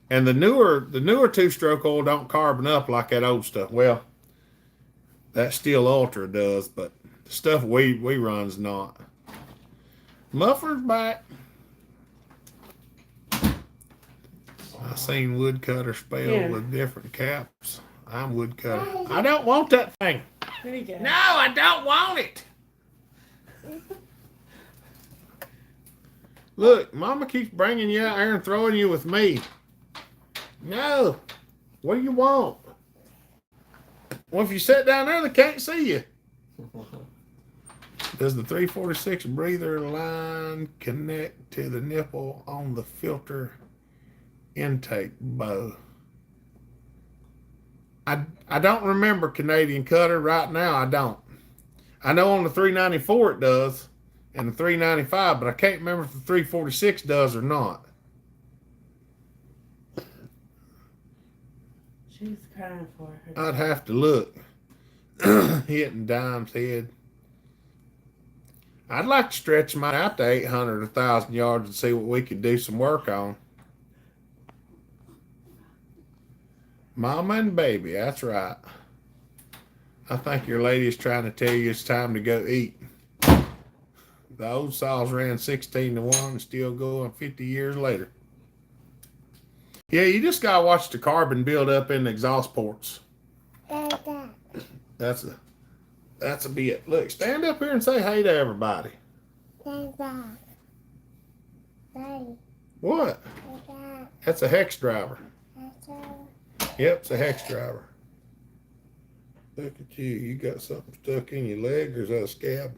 And the newer two-stroke oil don't carbon up like that old stuff. Well, that Steel Ultra does, but the stuff we run's not. Muffler's back. I seen woodcutter spelled with different caps. I'm woodcutter. I don't want that thing. Here you go. No, I don't want it. Look, Mama keeps bringing you out here and throwing you with me. No. What do you want? Well, if you sit down there, they can't see you. Does the 346 breather line connect to the nipple on the filter intake bow? I don't remember Canadian Cutter right now. I don't. I know on the 394 it does, and the 395, but I can't remember if the 346 does or not. She's crying for her. I'd have to look. Hitting Dime's head. I'd like to stretch mine out to 800, 1,000 yards and see what we could do some work on. Mama and baby, that's right. I think your lady is trying to tell you it's time to go eat. The old saws ran 16 to 1 and still going 50 years later. Yeah, you just gotta watch the carbon build up in the exhaust ports. Dada. That's a bit. Look, stand up here and say hey to everybody. Dada. Daddy. What? Dada. That's a hex driver. Dada. Yep, it's a hex driver. Look at you. You got something stuck in your leg, or is that a scab?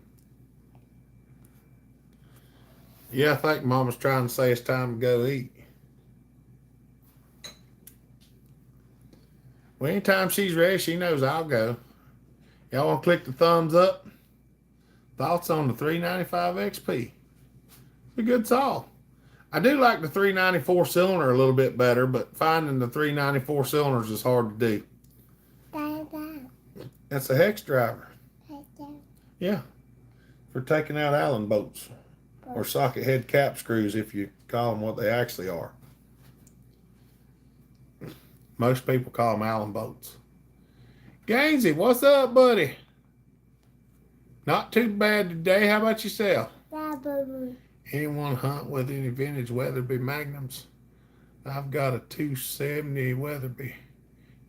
Yeah, I think Mama's trying to say it's time to go eat. Well, anytime she's ready, she knows I'll go. Y'all want to click the thumbs up? Thoughts on the 395 XP? It's a good saw. I do like the 394 cylinder a little bit better, but finding the 394 cylinders is hard to do. Dada. That's a hex driver. Dada. Yeah. For taking out Allen bolts. Or socket head cap screws, if you call them what they actually are. Most people call them Allen bolts. Gainsey, what's up, buddy? Not too bad today. How about yourself? Dada. Anyone hunt with any vintage Weatherby Magnums? I've got a 270 Weatherby,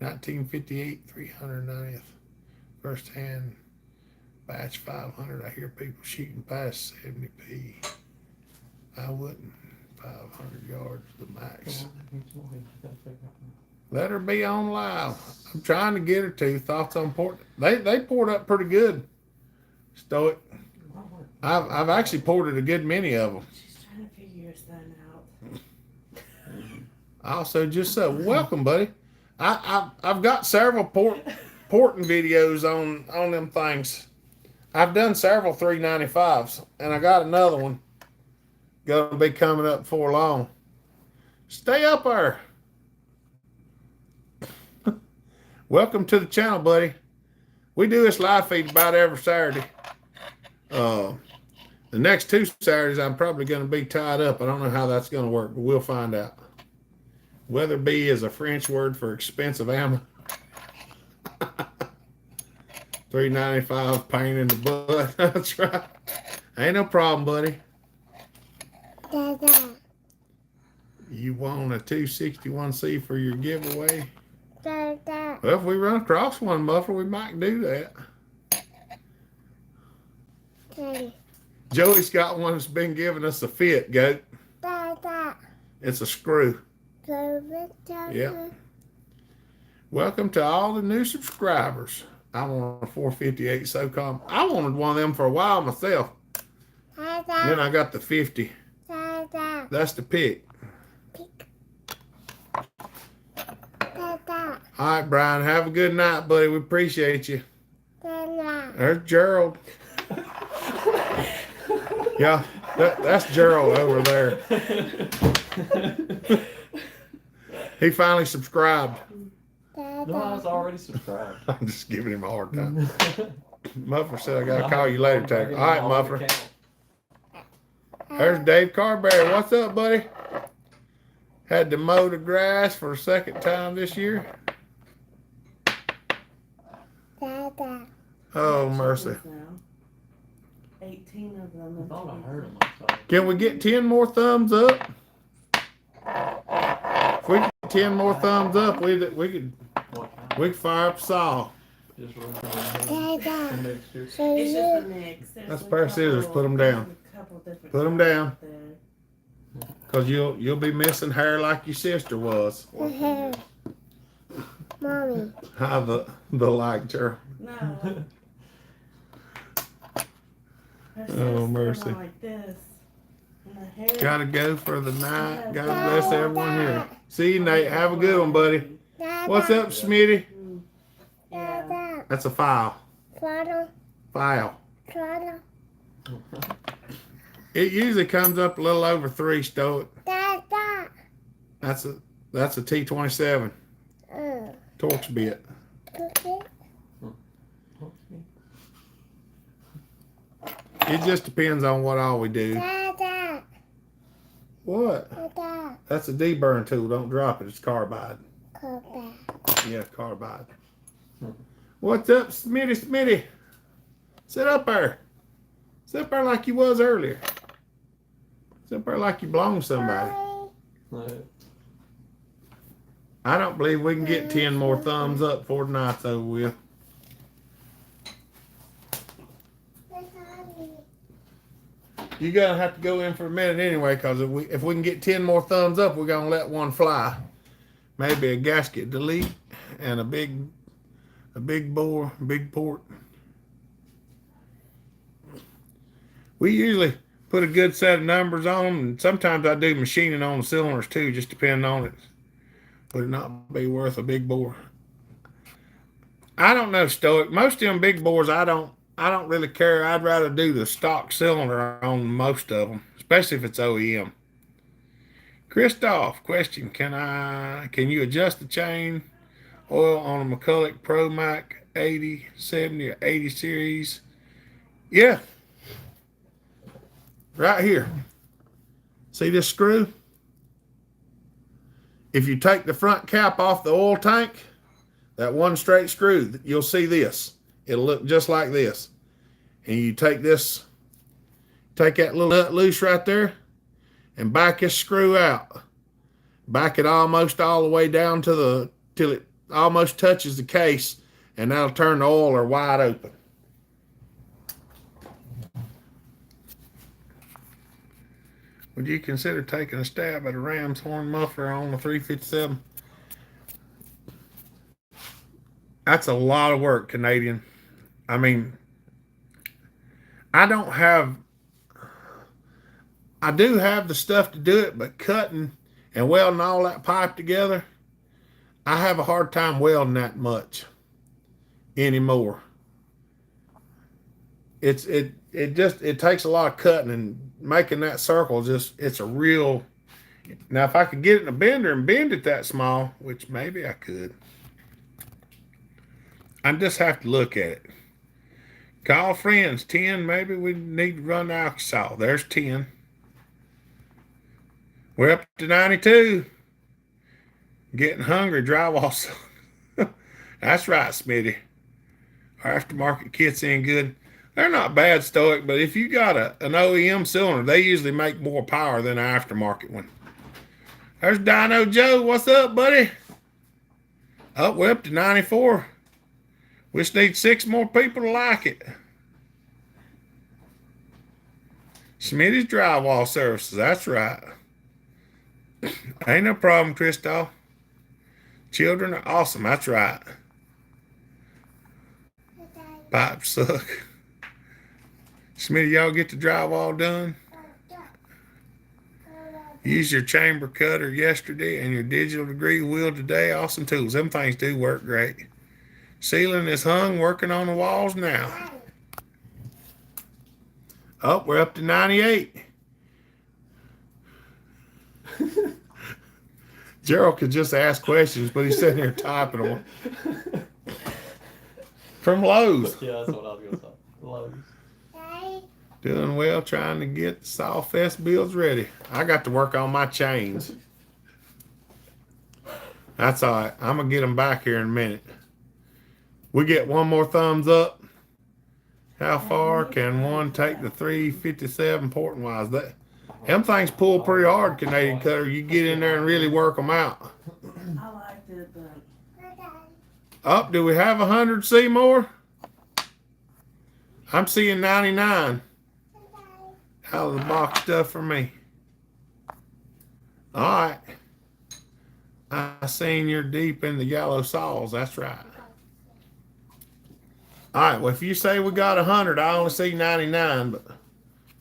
1958, 390th, first hand, batch 500. I hear people shooting past 70p. I wouldn't. 500 yards the max. Let her be on live. I'm trying to get her to. Thoughts on port? They poured up pretty good. Stoic. I've actually ported a good many of them. She's trying to figure your son out. Also, just so welcome, buddy. I've got several porting videos on them things. I've done several 395s, and I got another one gonna be coming up before long. Stay up there. Welcome to the channel, buddy. We do this live feed about every Saturday. The next 2 Saturdays, I'm probably going to be tied up. I don't know how that's going to work, but we'll find out. Weatherby is a French word for expensive ammo. $3.95 pain in the butt. That's right. Ain't no problem, buddy. Dada. You want a 261C for your giveaway? Dada. Well, if we run across one muffler, we might do that. Daddy. Joey's got one that's been giving us a fit, goat. Dada. It's a screw. Dada. Yep. Welcome to all the new subscribers. I want a 458 SOCOM. I wanted one of them for a while myself. Then Dada. I got the 50. Dada. That's the pick. Dada. All right, Brian. Have a good night, buddy. We appreciate you. Dada. There's Gerald. Yeah, that's Gerald over there. He finally subscribed. No, I was Dada. already subscribed. I'm just giving him a hard time. Muffler said I gotta call you later, Tack. All right, Muffler. There's Dave Carberry. What's up, buddy? Had to mow the grass for a second time this year. Dada. Oh, mercy. Now. 18 of them. I thought I heard him. I saw it. Can we get 10 more thumbs up? If we get 10 more thumbs up, we could fire up Saw. Just run through Dada. next year. So It's just you. the mix. There's That's a a pair of scissors. couple- Put 'em down. a couple different Put 'em kinds down. out there. Cause you'll be missing hair like your sister was. Mommy. How the like Gerald. No. Her Oh, sister's mercy. Like this. And the hair. Gotta go for the night. God bless everyone here. See you, Nate. Have a good one, buddy. Dada. What's up, Smitty? Yeah. Dada. That's a file. Father. File. Father. It usually comes up a little over 3 Stoic. Dada. That's a T27 Torx bit. Cookie. It just depends on what all we do. Dada. What? Dada. That's a deburn tool. Don't drop it. It's carbide. Go back. Yeah, carbide. What's up, Smitty? Smitty? Sit up there. Sit up there like you was earlier. Sit up there like you belong to somebody. I don't believe we can get 10 more thumbs up before the night's over with. You're going to have to go in for a minute anyway, because if we can get 10 more thumbs up, we're going to let one fly. Maybe a gasket delete and a big bore, big port. We usually put a good set of numbers on them, and sometimes I do machining on the cylinders too, just depending on it. Would it not be worth a big bore? I don't know, Stoic. Most of them big bores, I don't really care. I'd rather do the stock cylinder on most of them, especially if it's OEM. Christoph, question: Can you adjust the chain oil on a McCulloch Pro Mac 80, 70, or 80 series? Yeah. Right here. See this screw? If you take the front cap off the oil tank, that one straight screw, you'll see this. It'll look just like this. And you take that little nut loose right there and back this screw out. Back it almost all the way down till it almost touches the case, and that'll turn the oiler wide open. Would you consider taking a stab at a ram's horn muffler on the 357? That's a lot of work, Canadian. I mean, I do have the stuff to do it, but cutting and welding all that pipe together, I have a hard time welding that much anymore. It takes a lot of cutting, and making that circle it's a real. Now if I could get it in a bender and bend it that small, which maybe I could, I just have to look at it. Call friends, 10, maybe we need to run alcohol. There's 10. We're up to 92. Getting hungry, drywall. That's right, Smitty. Our aftermarket kit's in good. They're not bad, Stoic, but if you got an OEM cylinder, they usually make more power than an aftermarket one. There's Dino Joe. What's up, buddy? Oh, we're up to 94. We just need 6 more people to like it. Smitty's drywall services. That's right. Ain't no problem, Christoph. Children are awesome. That's right. Pipes suck. Smitty, y'all get the drywall done? Use your chamber cutter yesterday and your digital degree wheel today. Awesome tools. Them things do work great. Ceiling is hung, working on the walls now. Oh, we're up to 98. Gerald could just ask questions, but he's sitting here typing them. From Lowe's. Yeah, that's what I was going to say. Lowe's. Doing well, trying to get the Sawfest builds ready. I got to work on my chains. That's all right. I'm going to get them back here in a minute. We get one more thumbs up. How far can one take the 357 porting wise? Them things pull pretty hard, Canadian Cutter. You get in there and really work them out. I liked it, but... Up, do we have 100 Seymour? I'm seeing 99. Out of the box stuff for me. All right. I seen you're deep in the yellow saws. That's right. All right. Well, if you say we got 100, I only see 99, but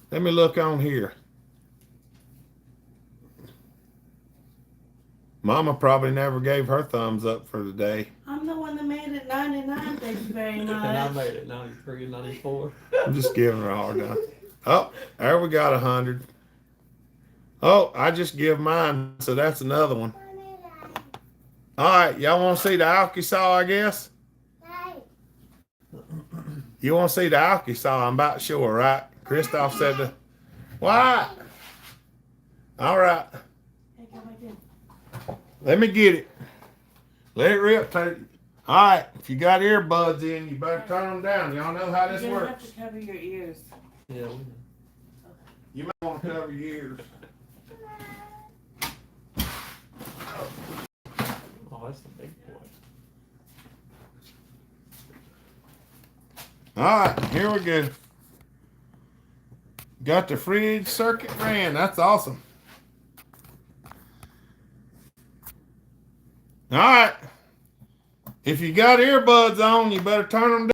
let me look on here. Mama probably never gave her thumbs up for the day. I'm the one that made it 99, thank you very much. And I made it 93, 94. I'm just giving her a hard time. Oh, there we got 100. Oh, I just give mine, so that's another one. All right, y'all want to see the alky saw, I guess? You want to see the alky saw, I'm about sure, right? Christoph said to, what? All right. Hey, come back in. Let me get it. Let it rip. All right. If you got earbuds in, you better turn them down. Y'all know how this You're gonna works. have to cover your ears. Yeah, we know. You might want to cover your ears. Oh, that's the big boy. All right. Here we go. Got the fridge circuit ran. That's awesome. All right. If you got earbuds on, you better turn them down.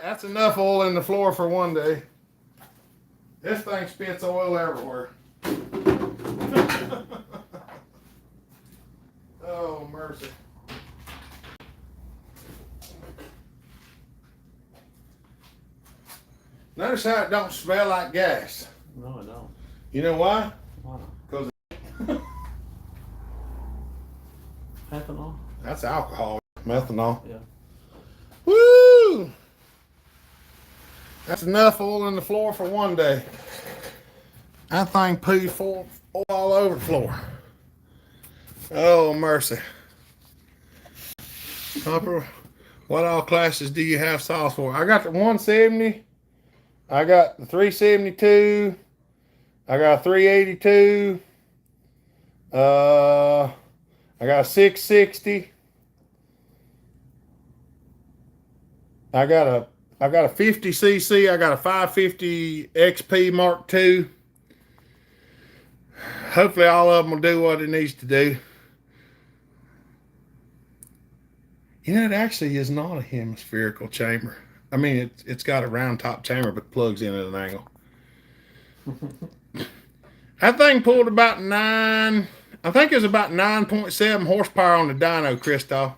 That's enough oil in the floor for one day. This thing spits oil everywhere. Oh, mercy. Notice how it don't smell like gas. No, I don't. You know why? Why not? Because Ethanol? that's alcohol. Methanol. Yeah. Woo! That's enough oil in the floor for one day. That thing pooed full oil all over the floor. Oh, mercy. Hopper, what all classes do you have sauce for? I got the 170. I got the 372. I got a 382. I got a 660. I got a 50cc. I got a 550 XP Mark II. Hopefully all of them will do what it needs to do. You know, it actually is not a hemispherical chamber. I mean, it's got a round top chamber, but plugs in at an angle. That thing pulled about I think it was about 9.7 horsepower on the dyno, Christoph.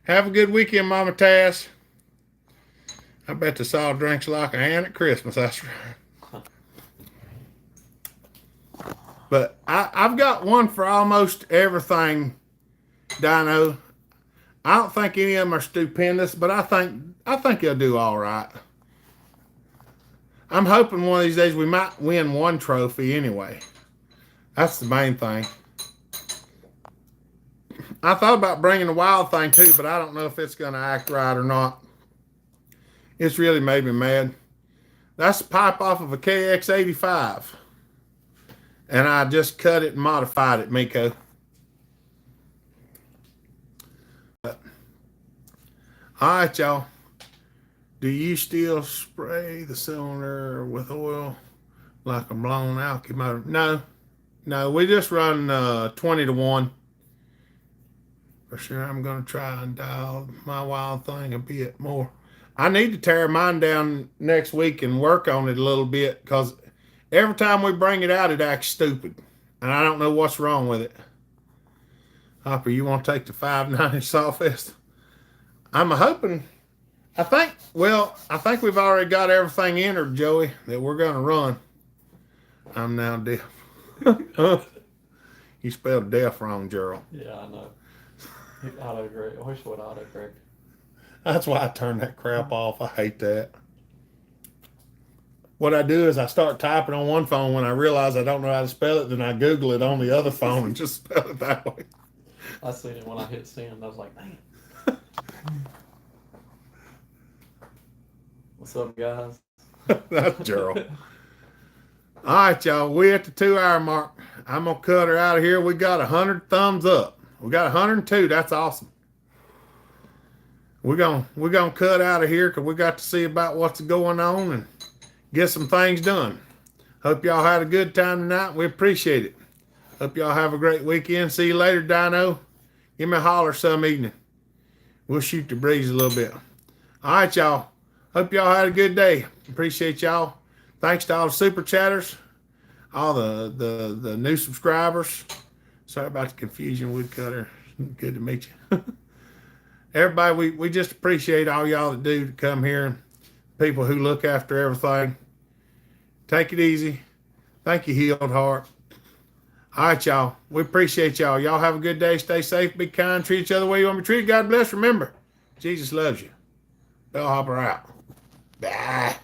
Have a good weekend, Mama Tass. I bet the saw drinks like a hand at Christmas. That's right. But I've got one for almost everything, dyno. I don't think any of them are stupendous, but I think they'll do all right. I'm hoping one of these days we might win one trophy anyway. That's the main thing. I thought about bringing the wild thing too, but I don't know if it's going to act right or not. It's really made me mad. That's a pipe off of a KX85. And I just cut it and modified it, Miko. But, all right, y'all. Do you still spray the cylinder with oil like a blown alky motor? No, we just run 20-to-1. For sure, I'm going to try and dial my wild thing a bit more. I need to tear mine down next week and work on it a little bit because every time we bring it out, it acts stupid. And I don't know what's wrong with it. Hopper, you want to take the 590 Sawfest? I'm hoping, I think we've already got everything entered, Joey, that we're going to run. I'm now deaf. You spelled deaf wrong, Gerald. Yeah, I know. Autocorrect. I wish it would autocorrect. That's why I turned that crap off. I hate that. What I do is I start typing on one phone when I realize I don't know how to spell it, then I Google it on the other phone and just spell it that way. I seen it when I hit send. I was like, man. What's up, guys? That's Gerald. All right, y'all. We're at the 2-hour mark. I'm going to cut her out of here. We got 100 thumbs up. We got 102. That's awesome. We're gonna cut out of here because we got to see about what's going on and get some things done. Hope y'all had a good time tonight. We appreciate it. Hope y'all have a great weekend. See you later, Dino. Give me a holler some evening. We'll shoot the breeze a little bit. All right, y'all. Hope y'all had a good day. Appreciate y'all. Thanks to all the super chatters, all the new subscribers. Sorry about the confusion, Woodcutter. Good to meet you. Everybody, we just appreciate all y'all that do to come here. People who look after everything. Take it easy. Thank you, Healed Heart. All right, y'all. We appreciate y'all. Y'all have a good day. Stay safe. Be kind. Treat each other the way you want to be treated. God bless. Remember, Jesus loves you. Bellhopper out. Bye.